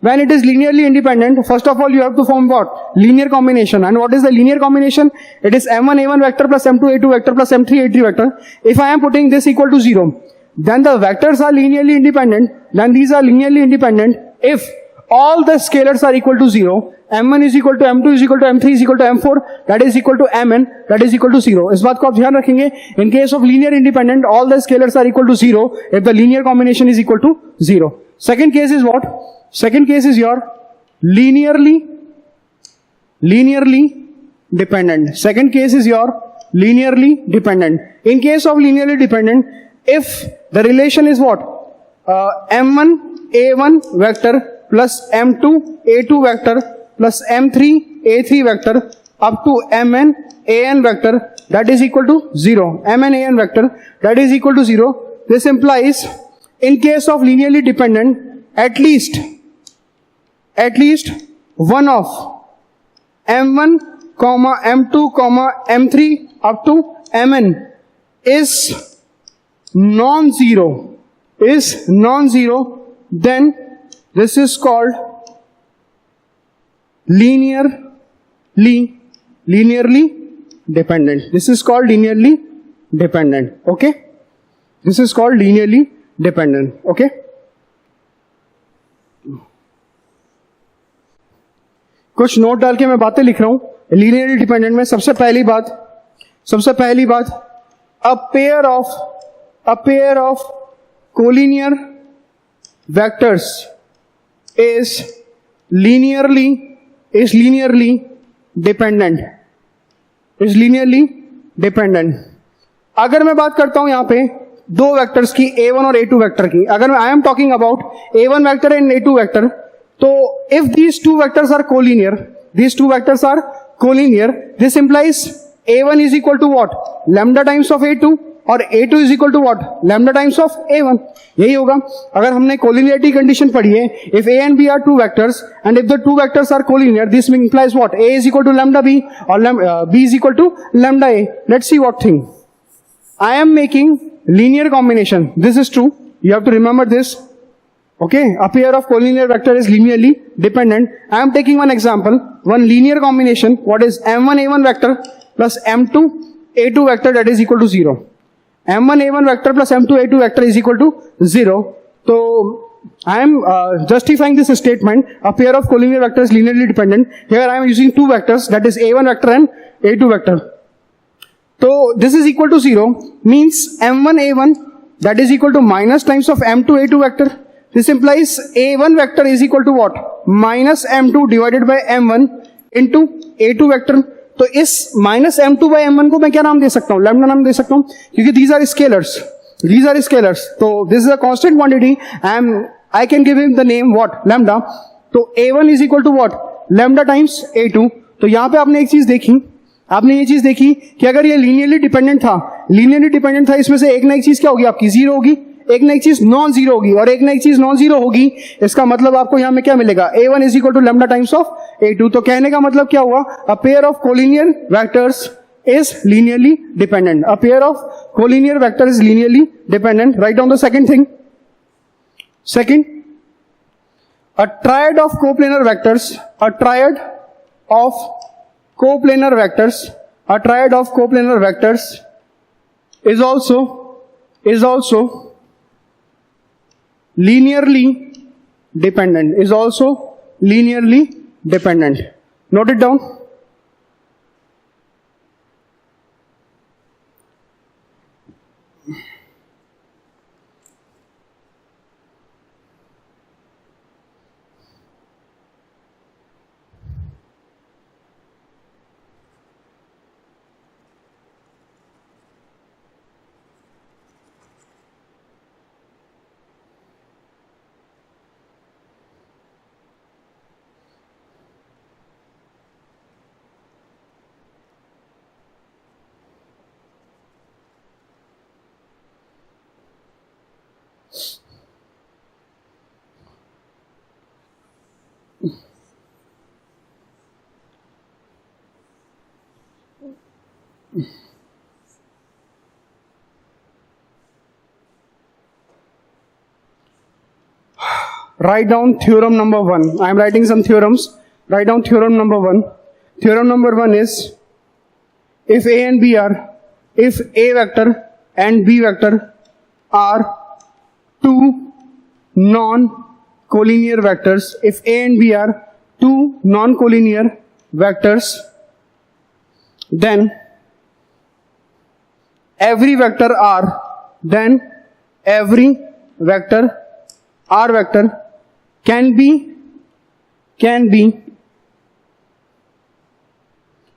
When it is linearly independent, first of all you have to form what, linear combination. And what is the linear combination? It is m1 a1 vector plus m2 a2 vector plus m3 a3 vector. If I am putting this equal to 0, then the vectors are linearly independent. Then these are linearly independent if all the scalars are equal to 0. m1 is equal to m2 is equal to m3 is equal to m4, that is equal to mn, that is equal to 0. इस बात को आप ध्यान रखेंगे. In case of linear independent, all the scalars are equal to 0 if the linear combination is equal to 0. Second case is what? Second case is your linearly dependent. Second case is your linearly dependent. In case of linearly dependent, if the relation is what? M1 A1 vector plus M2 A2 vector plus M3 A3 vector up to Mn An vector, that is equal to 0. Mn An vector, that is equal to 0. This implies, in case of linearly dependent, at least one of M1, M2, M3 up to Mn is non-zero, then this is called linearly dependent. This is called linearly dependent. Okay? This is called linearly dependent. Okay? कुछ note डाल के मैं बातें लिख रहा हूं. Linearly dependent में सबसे पहली बात a pair of collinear vectors is linearly dependent. अगर मैं बात करता हूं यहां पे दो वेक्टर्स की, A1 और A2 वेक्टर की, अगर I am talking about A1 vector and A2 vector, तो if these two vectors are collinear, this implies A1 is equal to what? Lambda times of A2 और A2 is equal to what? Lambda times of A1. यही होगा. अगर हमने collinearity condition पढ़ी है, if A and B are two vectors and if the two vectors are collinear, this implies what? A is equal to lambda B or B is equal to lambda A. Let's see what thing. I am making linear combination. This is true. You have to remember this. Okay, a pair of collinear vector is linearly dependent. I am taking one example, one linear combination. What is M1 A1 vector plus M2 A2 vector, that is equal to 0. M1 A1 vector plus M2 A2 vector is equal to 0. So I am justifying this statement. A pair of collinear vectors is linearly dependent. Here I am using two vectors, that is A1 vector and A2 vector. So this is equal to 0, means M1 A1, that is equal to minus times of M2 A2 vector. This implies A1 vector is equal to what? Minus M2 divided by M1 into A2 vector. तो इस minus M2 by M1 को मैं क्या नाम दे सकता हूँ? Lambda नाम दे सकता हूँ, क्योंकि these are scalars. तो this is a constant quantity and I can give him the name what? Lambda. तो A1 is equal to what? Lambda times A2. तो यहाँ पे आपने ये चीज देखी कि अगर ये लीनियरली डिपेंडेंट था, इसमें से एक ना एक चीज क्या होगी आपकी? जीरो होगी, एक ना एक चीज नॉन जीरो होगी, और एक ना एक चीज नॉन जीरो होगी. इसका मतलब आपको यहां में क्या मिलेगा? A1 is equal to lambda times of A2. तो कहने का मतलब क्या हुआ? A pair of collinear vectors is linearly dependent. A pair of collinear vectors is linearly dependent. Write down the second thing. Second, a triad of coplanar vectors is also linearly dependent. Note it down. Write down theorem number 1. I am writing some theorems. Write down theorem number 1. Theorem number 1 is, if A vector and B vector are two non-collinear vectors, if A and B are two non-collinear vectors, then every vector R can be can be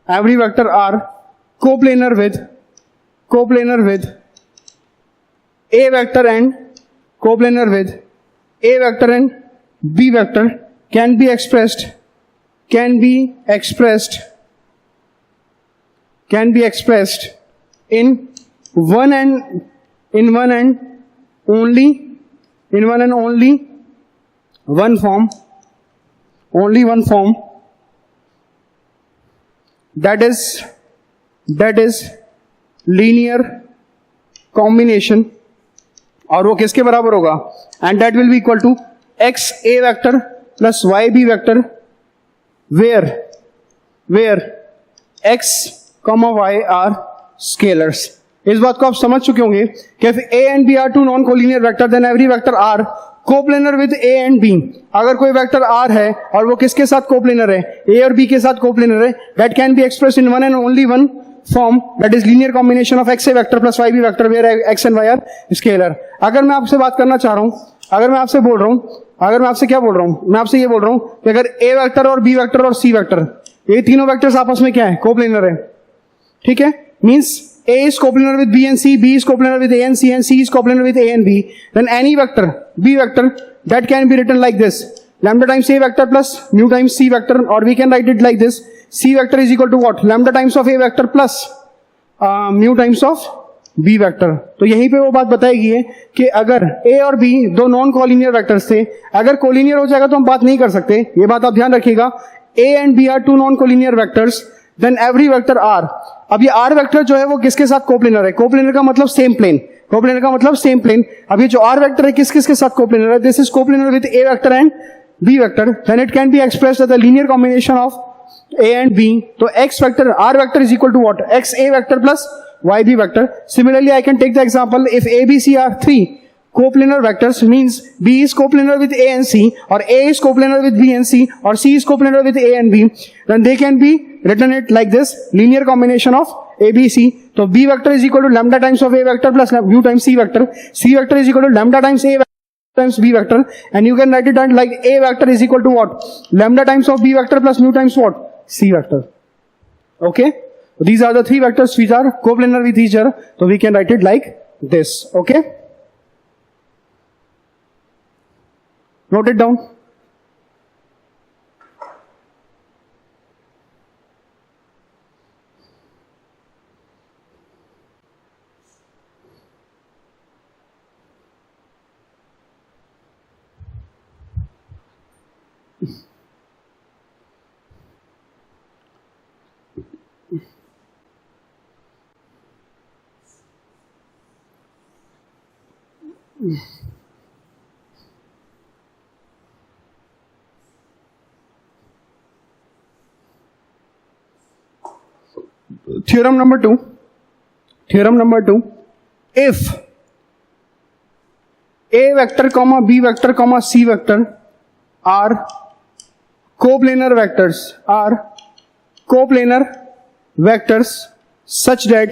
every vector R coplanar with A vector and coplanar with A vector and B vector can be expressed in one and only one form, that is linear combination, और वो किसके बराबर होगा? And that will be equal to X A vector plus Y B vector where X comma Y are scalars. इस बात को आप समझ चुके होंगे कि if A and B are two non collinear vector then every vector R coplanar with A and B. अगर कोई वेक्टर R है और वो किसके साथ कोप्लेनर है? A और B के साथ कोप्लेनर है. That can be express in one and only one form, that is linear combination of X A vector plus Y B vector where X and Y are scalar. अगर मैं आपसे बात करना चाह रहा हूं, अगर मैं आपसे क्या बोल रहा हूं, मैं आपसे ये बोल रहा हूं कि अगर A वेक्टर और B वेक्टर और C वेक्टर, ये तीनों वेक्टर्स आपस में क्या है? कोप्लेनर है. ठीक है, means A is coplanar with B and C, B is coplanar with A and C is coplanar with A and B. Then any vector, B vector, that can be written like this: lambda times A vector plus mu times C vector, or we can write it like this: C vector is equal to what? Lambda times of A vector plus mu times of B vector. तो यहीं पे वो बात बताएगी है कि अगर A और B दो नॉन कोलिनियर वेक्टर्स थे, अगर कोलिनियर हो जाएगा तो हम बात नहीं कर सकते, ये बात आप ध्यान रखिएगा. A and B are two non collinear vectors, then every vector R. अब ये R वेक्टर जो है वो किसके साथ कोप्लेनर है? कोप्लेनर का मतलब सेम प्लेन. अब ये जो R वेक्टर है किसके साथ कोप्लेनर है? This is coplanar with A vector and B vector. Then it can be expressed as a linear combination of A and B. तो X vector R vector is equal to what? X A vector plus Y B vector. Similarly I can take the example, if A B C are three coplanar vectors, means B is coplanar with A and C, or A is coplanar with B and C, or C is coplanar with A and B, then they can be written it like this: linear combination of A B C. So B vector is equal to lambda times of A vector plus mu times C vector. C vector is equal to lambda times A vector times B vector, and you can write it down like A vector is equal to what? Lambda times of B vector plus mu times what? C vector. Okay, these are the three vectors which are coplanar with each other, so we can write it like this. Okay, note it down. Theorem number two. If A vector comma B vector comma C vector are coplanar vectors such that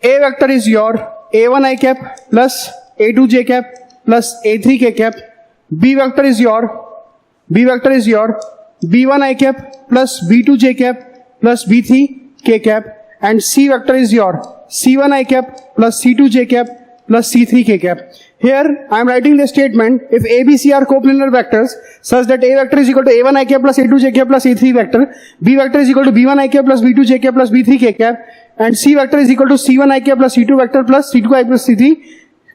A vector is your A1 I cap plus A2 j cap plus A3 k cap, B vector is your B1 I cap plus B2 j cap plus B3 k cap, and C vector is your C1 I cap plus C2 j cap plus C3 k cap. Here I am writing the statement: if A, B, C are coplanar vectors such that A vector is equal to A1 I cap plus A2 j cap plus A3 vector, B vector is equal to B1 I cap plus B2 j cap plus B3 k cap, and C vector is equal to C1 I cap plus C2 vector plus C2 I plus C3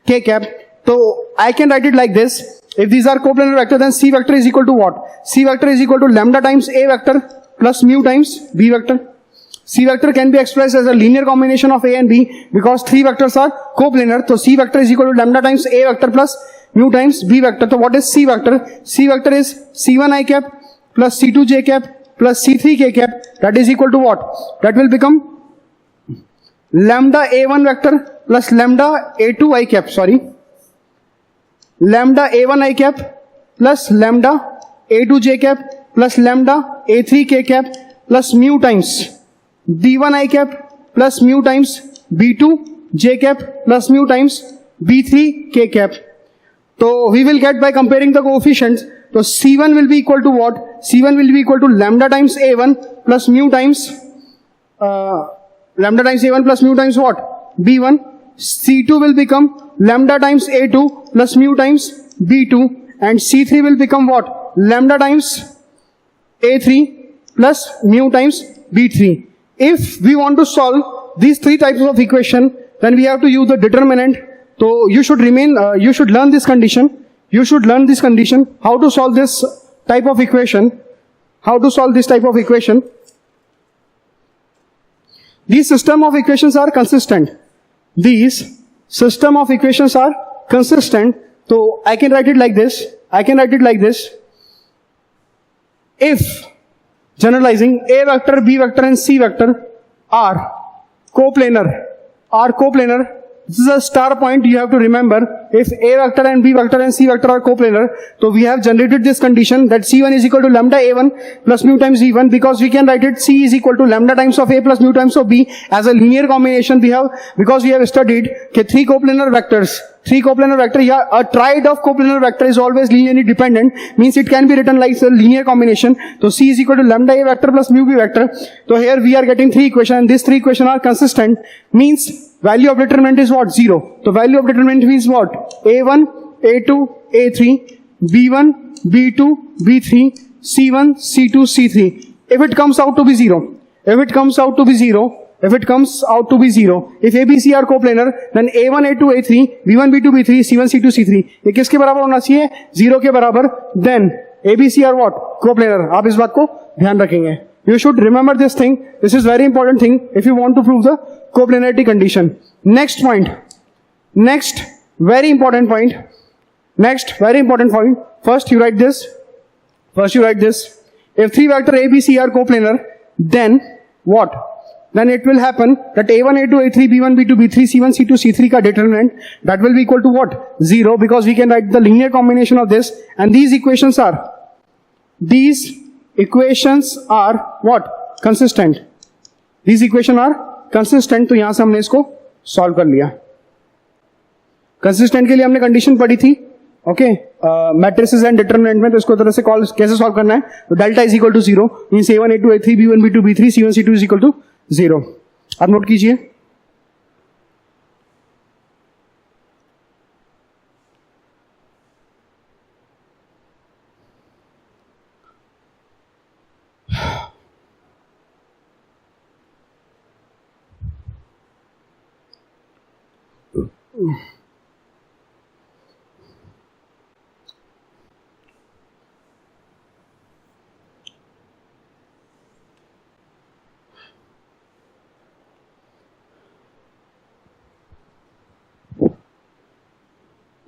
k cap. So I can write it like this: if these are coplanar vector, then C vector is equal to what? C vector is equal to lambda times A vector plus mu times B vector. C vector can be expressed as a linear combination of A and B because three vectors are coplanar. So C vector is equal to lambda times A vector plus mu times B vector. So what is C vector? C vector is C1 I cap plus C2 j cap plus C3 k cap. That is equal to what? That will become lambda A1 vector plus lambda A2 I cap. Lambda A1 I cap plus lambda A2 j cap plus lambda A3 k cap plus mu times B1 I cap plus mu times B2 j cap plus mu times B3 k cap. तो we will get by comparing the coefficients. तो C1 will be equal to what? C1 will be equal to lambda times A1 plus mu times lambda times A1 plus mu times what? B1. C2 will become lambda times A2 plus mu times B2, and C3 will become what? Lambda times A3 plus mu times B3. If we want to solve these three types of equation, then we have to use the determinant. So you should learn this condition. You should learn this condition, how to solve this type of equation. These system of equations are consistent. So I can write it like this. If generalizing A vector, B vector and C vector are coplanar, this is a star point you have to remember. If A vector and B vector and C vector are coplanar, so we have generated this condition that C1 is equal to lambda A1 plus mu times E1, because we can write it C is equal to lambda times of A plus mu times of B as a linear combination. Because we have studied three coplanar vectors, yeah, a triad of coplanar vector is always linearly dependent, means it can be written like a linear combination. So C is equal to lambda A vector plus mu B vector. So here we are getting three equations, and these three equations are consistent, means value of determinant is what? 0. So value of determinant means what? A1, A2, A3, B1, B2, B3, C1, C2, C3. If it comes out to be 0, if ABC are coplanar, then A1, A2, A3, B1, B2, B3, C1, C2, C3. ये किसके बराबर होना चाहिए? 0 के बराबर. Then ABC are what? Coplanar. आप इस बात को ध्यान रखेंगे. You should remember this thing. This is very important thing if you want to prove the coplanarity condition. Next very important point. First you write this. If three vector ABC are coplanar, then what? Then it will happen that A1, A2, A3, B1, B2, B3, C1, C2, C3 ka determinant, that will be equal to what? 0, because we can write the linear combination of this, and these equations are what? Consistent. These equations are consistent. तो यहां से हमने इसको solve कर लिया. Consistent के लिए हमने कंडीशन पढ़ी थी, ओके, मैट्रिसेस एंड डिटरमिनेंट में. तो इसको तरह से कैसे सॉल्व करना है? तो delta is equal to 0 means A1, A2, A3, B1, B2, B3, C1, C2 is equal to 0. आप नोट कीजिए.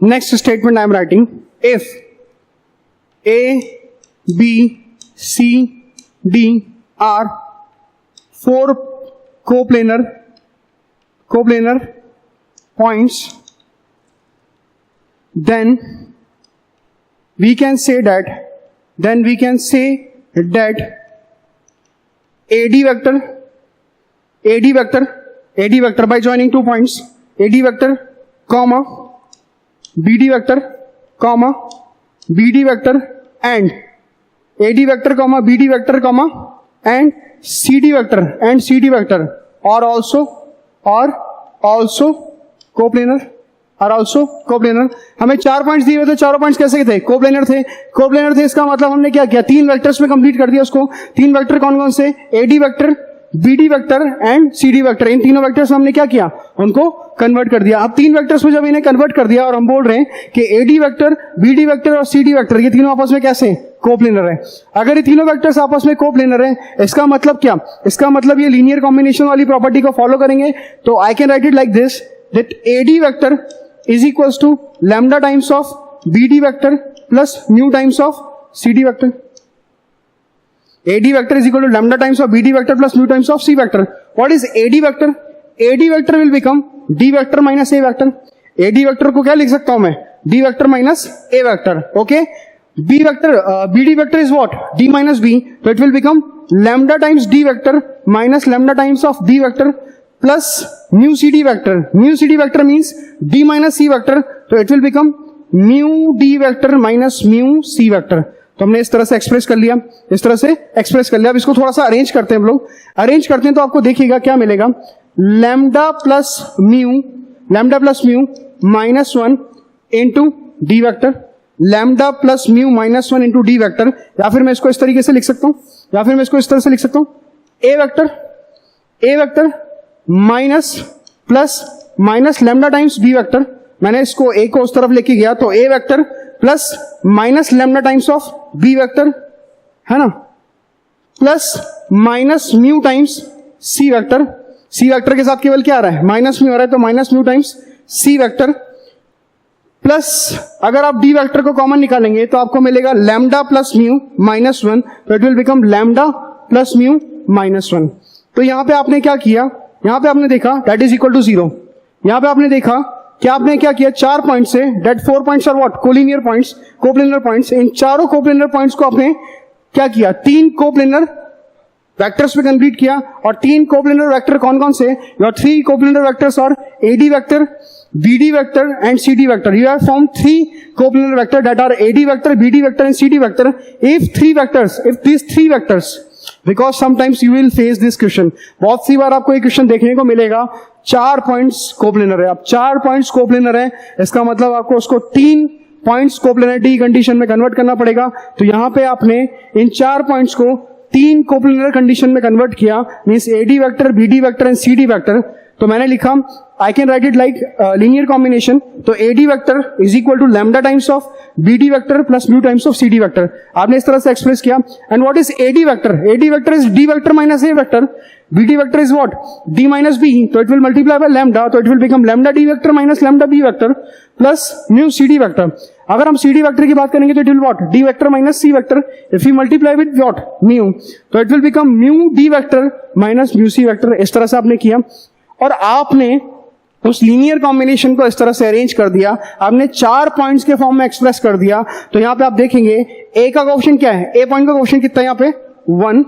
Next statement I am writing, if A, B, C, D are four coplanar points, then we can say that AD vector by joining 2 points, AD vector comma BD vector comma BD vector and AD vector comma BD vector comma and CD vector are also coplanar. हमें 4 points दिए हुए थे. चारों points कैसे थे? Coplanar थे. इसका मतलब हमने क्या किया? 3 वेक्टर्स में कंप्लीट कर दिया उसको. 3 वेक्टर कौन कौन से? AD vector, BD vector and CD vector. इन तीनों वेक्टर्स में हमने क्या किया? उनको कन्वर्ट कर दिया. अब 3 वेक्टर्स में जब इन्हें कन्वर्ट कर दिया और हम बोल रहे हैं कि AD वेक्टर, BD वेक्टर और CD वेक्टर ये तीनों आपस में कैसे कोप्लेनर है. अगर ये तीनों वेक्टर्स आपस में कोप्लेनर है, इसका मतलब क्या? इसका मतलब ये लीनियर कॉम्बिनेशन वाली प्रॉपर्टी को फॉलो करेंगे. तो आई can write it like this, that AD vector is equals to lambda times of BD vector plus mu times of CD vector. AD vector is equal to lambda times of BD vector plus mu times of C vector. What is AD vector? AD vector will become D vector minus A vector. AD vector को क्या लिख सकता हूं मैं? D vector minus A vector. Okay? B vector, BD vector is what? D minus B. So it will become lambda times D vector minus lambda times of B vector plus mu CD vector. Mu CD vector means D minus C vector. So it will become mu D vector minus mu C vector. तो हमने इस तरह से express कर लिया, इस तरह से एक्सप्रेस कर लिया। अब इसको थोड़ा सा अरेंज करते हैं हम लोग। अरेंज करते हैं तो आपको देखिएगा क्या मिलेगा, lambda plus mu minus 1 into D vector, lambda plus mu minus 1 into D vector. या फिर मैं इसको इस तरीके से लिख सकता हूं, या फिर मैं इसको इस तरह से लिख सकता हूं, A vector minus plus minus lambda times B vector. मैंने इसको ए को उस तरफ लेके गया तो A vector plus minus lambda times of B vector, है ना, plus minus mu times C vector. C vector के साथ केवल क्या आ रहा है, माइनस म्यू आ रहा है, तो minus mu times C vector, plus अगर आप डी वेक्टर को कॉमन निकालेंगे तो आपको मिलेगा लैम्डा प्लस म्यू माइनस 1, तो it will become lambda plus mu minus 1। तो यहां पे आपने क्या किया, यहां पे आपने देखा दैट इज इक्वल टू 0। यहां पे आपने देखा कि आपने क्या किया, 4 पॉइंट से, that 4 points are what, collinear points, coplanar points. इन चारों कोप्लेनर पॉइंट्स को आपने क्या किया, 3 कोप्लेनर वेक्टर्स पे कंप्लीट किया। और 3 कोप्लेनर वेक्टर कौन कौन से, योर 3 कोप्लेनर वेक्टर्स और AD vector, BD vector and CD vector. You have formed 3 coplanar vector that are AD vector, BD vector and CD vector. If these 3 vectors, because sometimes you will face this question, बहुत सी बार आपको एक question देखने को मिलेगा 4 points coplanar है। अब 4 points coplanar है, इसका मतलब आपको उसको 3 पॉइंट्स कोप्लेनरिटी कंडीशन में कन्वर्ट करना पड़ेगा। तो यहां पे आपने इन 4 पॉइंट्स को 3 कोप्लेनर कंडीशन में कन्वर्ट किया, means AD vector, BD vector and CD vector. तो मैंने लिखा, I can write it like linear combination. तो AD vector is equal to lambda times of BD vector plus mu times of CD vector. आपने इस तरह से express किया। And what is AD vector? AD vector is D vector minus A vector. BD vector is what, D minus B, तो it will multiply by lambda, तो it will become lambda D vector minus lambda B vector plus mu CD vector. अगर हम CD vector की बात करेंगे तो it will what, D vector minus C vector. If you multiply with what, mu, तो it will become mu D vector minus mu C vector. इस तरह से आपने किया और आपने उस लीनियर कॉम्बिनेशन को इस तरह से अरेंज कर दिया, आपने 4 पॉइंट्स के फॉर्म में एक्सप्रेस कर दिया। तो यहां पे आप देखेंगे ए का कोएफिशिएंट क्या है, ए पॉइंट का कोएफिशिएंट कितना है यहाँ पे 1,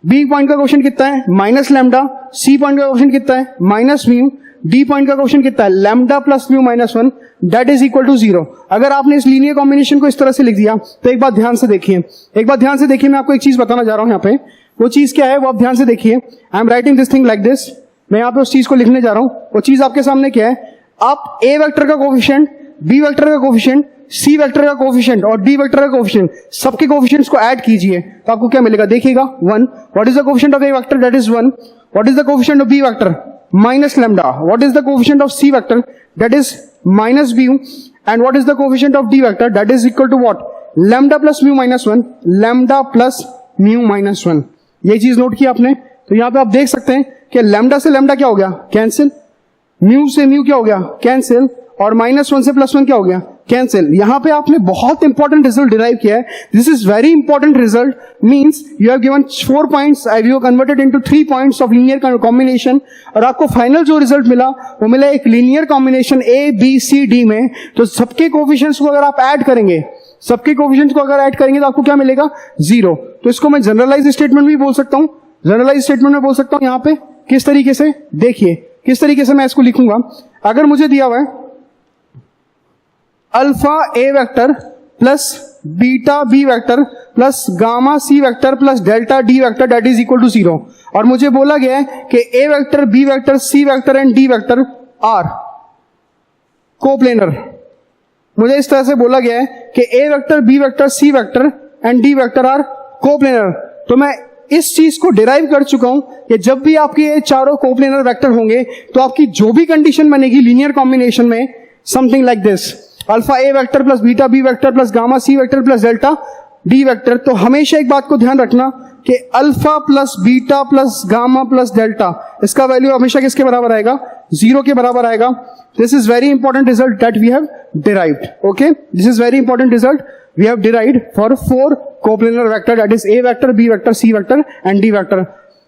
बी पॉइंट का कोएफिशिएंट कितना है माइनस लैम्डा, सी पॉइंट का कोएफिशिएंट कितना है माइनस म्यू, डी पॉइंट का कोएफिशिएंट कितना है lambda plus mu minus 1, that is equal to 0। अगर आपने इस लीनियर कॉम्बिनेशन को इस तरह से लिख दिया तो एक बात ध्यान से देखिए, मैं आपको एक चीज बताना जा रहा हूं यहाँ पे। वो चीज क्या है वो आप ध्यान से देखिए। I am writing this thing like this, मैं यहां पे उस चीज को लिखने जा रहा हूं। वो चीज आपके सामने क्या है, आप ए वेक्टर का कोएफिशिएंट, बी वेक्टर का कोएफिशिएंट, सी वेक्टर का कोएफिशिएंट और डी वेक्टर का कोएफिशिएंट, सबके कोएफिशिएंट्स को ऐड कीजिए तो आपको क्या मिलेगा, देखिएगा 1। What is the coefficient of A vector, that is 1। What is the coefficient of B vector, minus lambda. What is the coefficient of C vector, that is minus mu. And what is the coefficient of D vector, that is equal to what, lambda plus mu minus 1, lambda plus mu minus 1। ये चीज note की आपने। तो यहां पे आप देख सकते हैं कि लैम्डा से लैम्डा क्या हो गया, कैंसिल, म्यू से म्यू क्या हो गया, कैंसिल, और माइनस 1 से प्लस 1 क्या हो गया, कैंसिल। यहां पे आपने बहुत इंपॉर्टेंट रिजल्ट डिराइव किया है। This is very important result, means you have given 4 points, I have converted into 3 points of linear combination, और आपको फाइनल जो रिजल्ट मिला वो मिला एक linear combination A B C D में। तो सबके कोएफिशिएंट्स को अगर आप ऐड करेंगे, तो आपको क्या मिलेगा, 0। तो इसको मैं जनरलाइज स्टेटमेंट भी बोल सकता हूं, यहां पे किस तरीके से, देखिए किस तरीके से मैं इसको लिखूंगा। अगर मुझे दिया हुआ है alpha A vector plus beta B vector plus gamma C vector plus delta D vector that is equal to 0, और मुझे बोला गया है कि A vector, B vector, C vector and D vector are coplanar. मुझे इस तरह से बोला गया है कि A vector, B vector, C vector and D vector are coplanar. तो मैं इस चीज को डिराइव कर चुका हूं कि जब भी आपके ये चारों कोप्लेनर वेक्टर होंगे तो आपकी जो भी कंडीशन बनेगी लीनियर कॉम्बिनेशन में, something like this, alpha A vector plus beta B vector plus gamma C vector plus delta D vector. तो हमेशा एक बात को ध्यान रखना कि alpha plus beta plus gamma plus delta, इसका वैल्यू हमेशा किसके बराबर आएगा, 0 के बराबर आएगा। This is very important result that we have derived. Okay, this is very important result we have derived for 4 coplanar vector, that is A vector, B vector, C vector and D vector.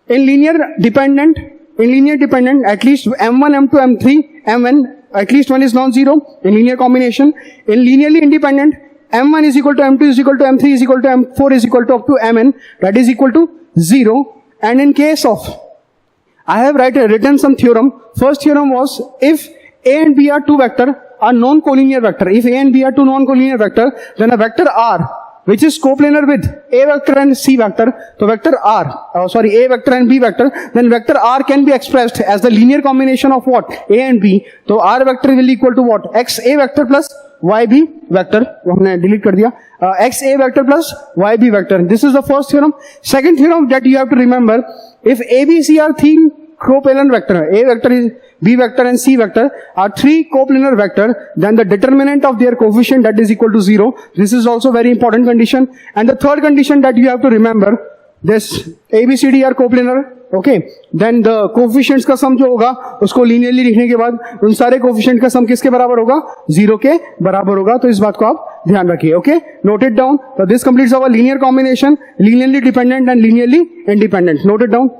In linear dependent, at least M1, M2, M3, Mn, at least one is non-zero in linear combination. In linearly independent, M1 is equal to M2 is equal to M3 is equal to M4 is equal to up to Mn, that is equal to 0. And in case of, I have written some theorem. First theorem was, if A and B are 2 vector, are non-collinear vector. If A and B are two non-collinear vector, then a vector R, which is coplanar with A vector and C vector, so vector R, A vector and B vector, then vector R can be expressed as the linear combination of what? A and B. So R vector will equal to what? X A vector plus Y B vector. हमने delete कर दिया. X A vector plus Y B vector. This is the first theorem. Second theorem that you have to remember, if A, B, C are three coplanar vector, A vector, B vector and C vector are three coplanar vector, then the determinant of their coefficient that is equal to 0. This is also very important condition. And the third condition that you have to remember, this A, B, C, D are coplanar, okay, then the coefficients का sum जो होगा उसको linearly लिखने के बाद उन सारे coefficient का sum किसके बराबर होगा? 0 के बराबर होगा. तो इस बात को आप ध्यान रखिए. Okay, note it down. So this completes our linear combination, linearly dependent and linearly independent. Note it down.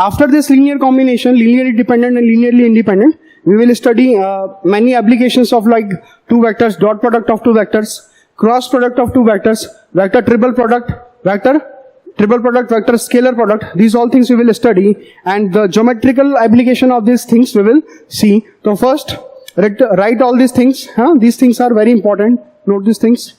After this linear combination, linearly dependent and linearly independent, we will study many applications of like two vectors, dot product of two vectors, cross product of two vectors, vector triple product, vector scalar product. These all things we will study, and the geometrical application of these things we will see. So first, write all these things. These things are very important. Note these things.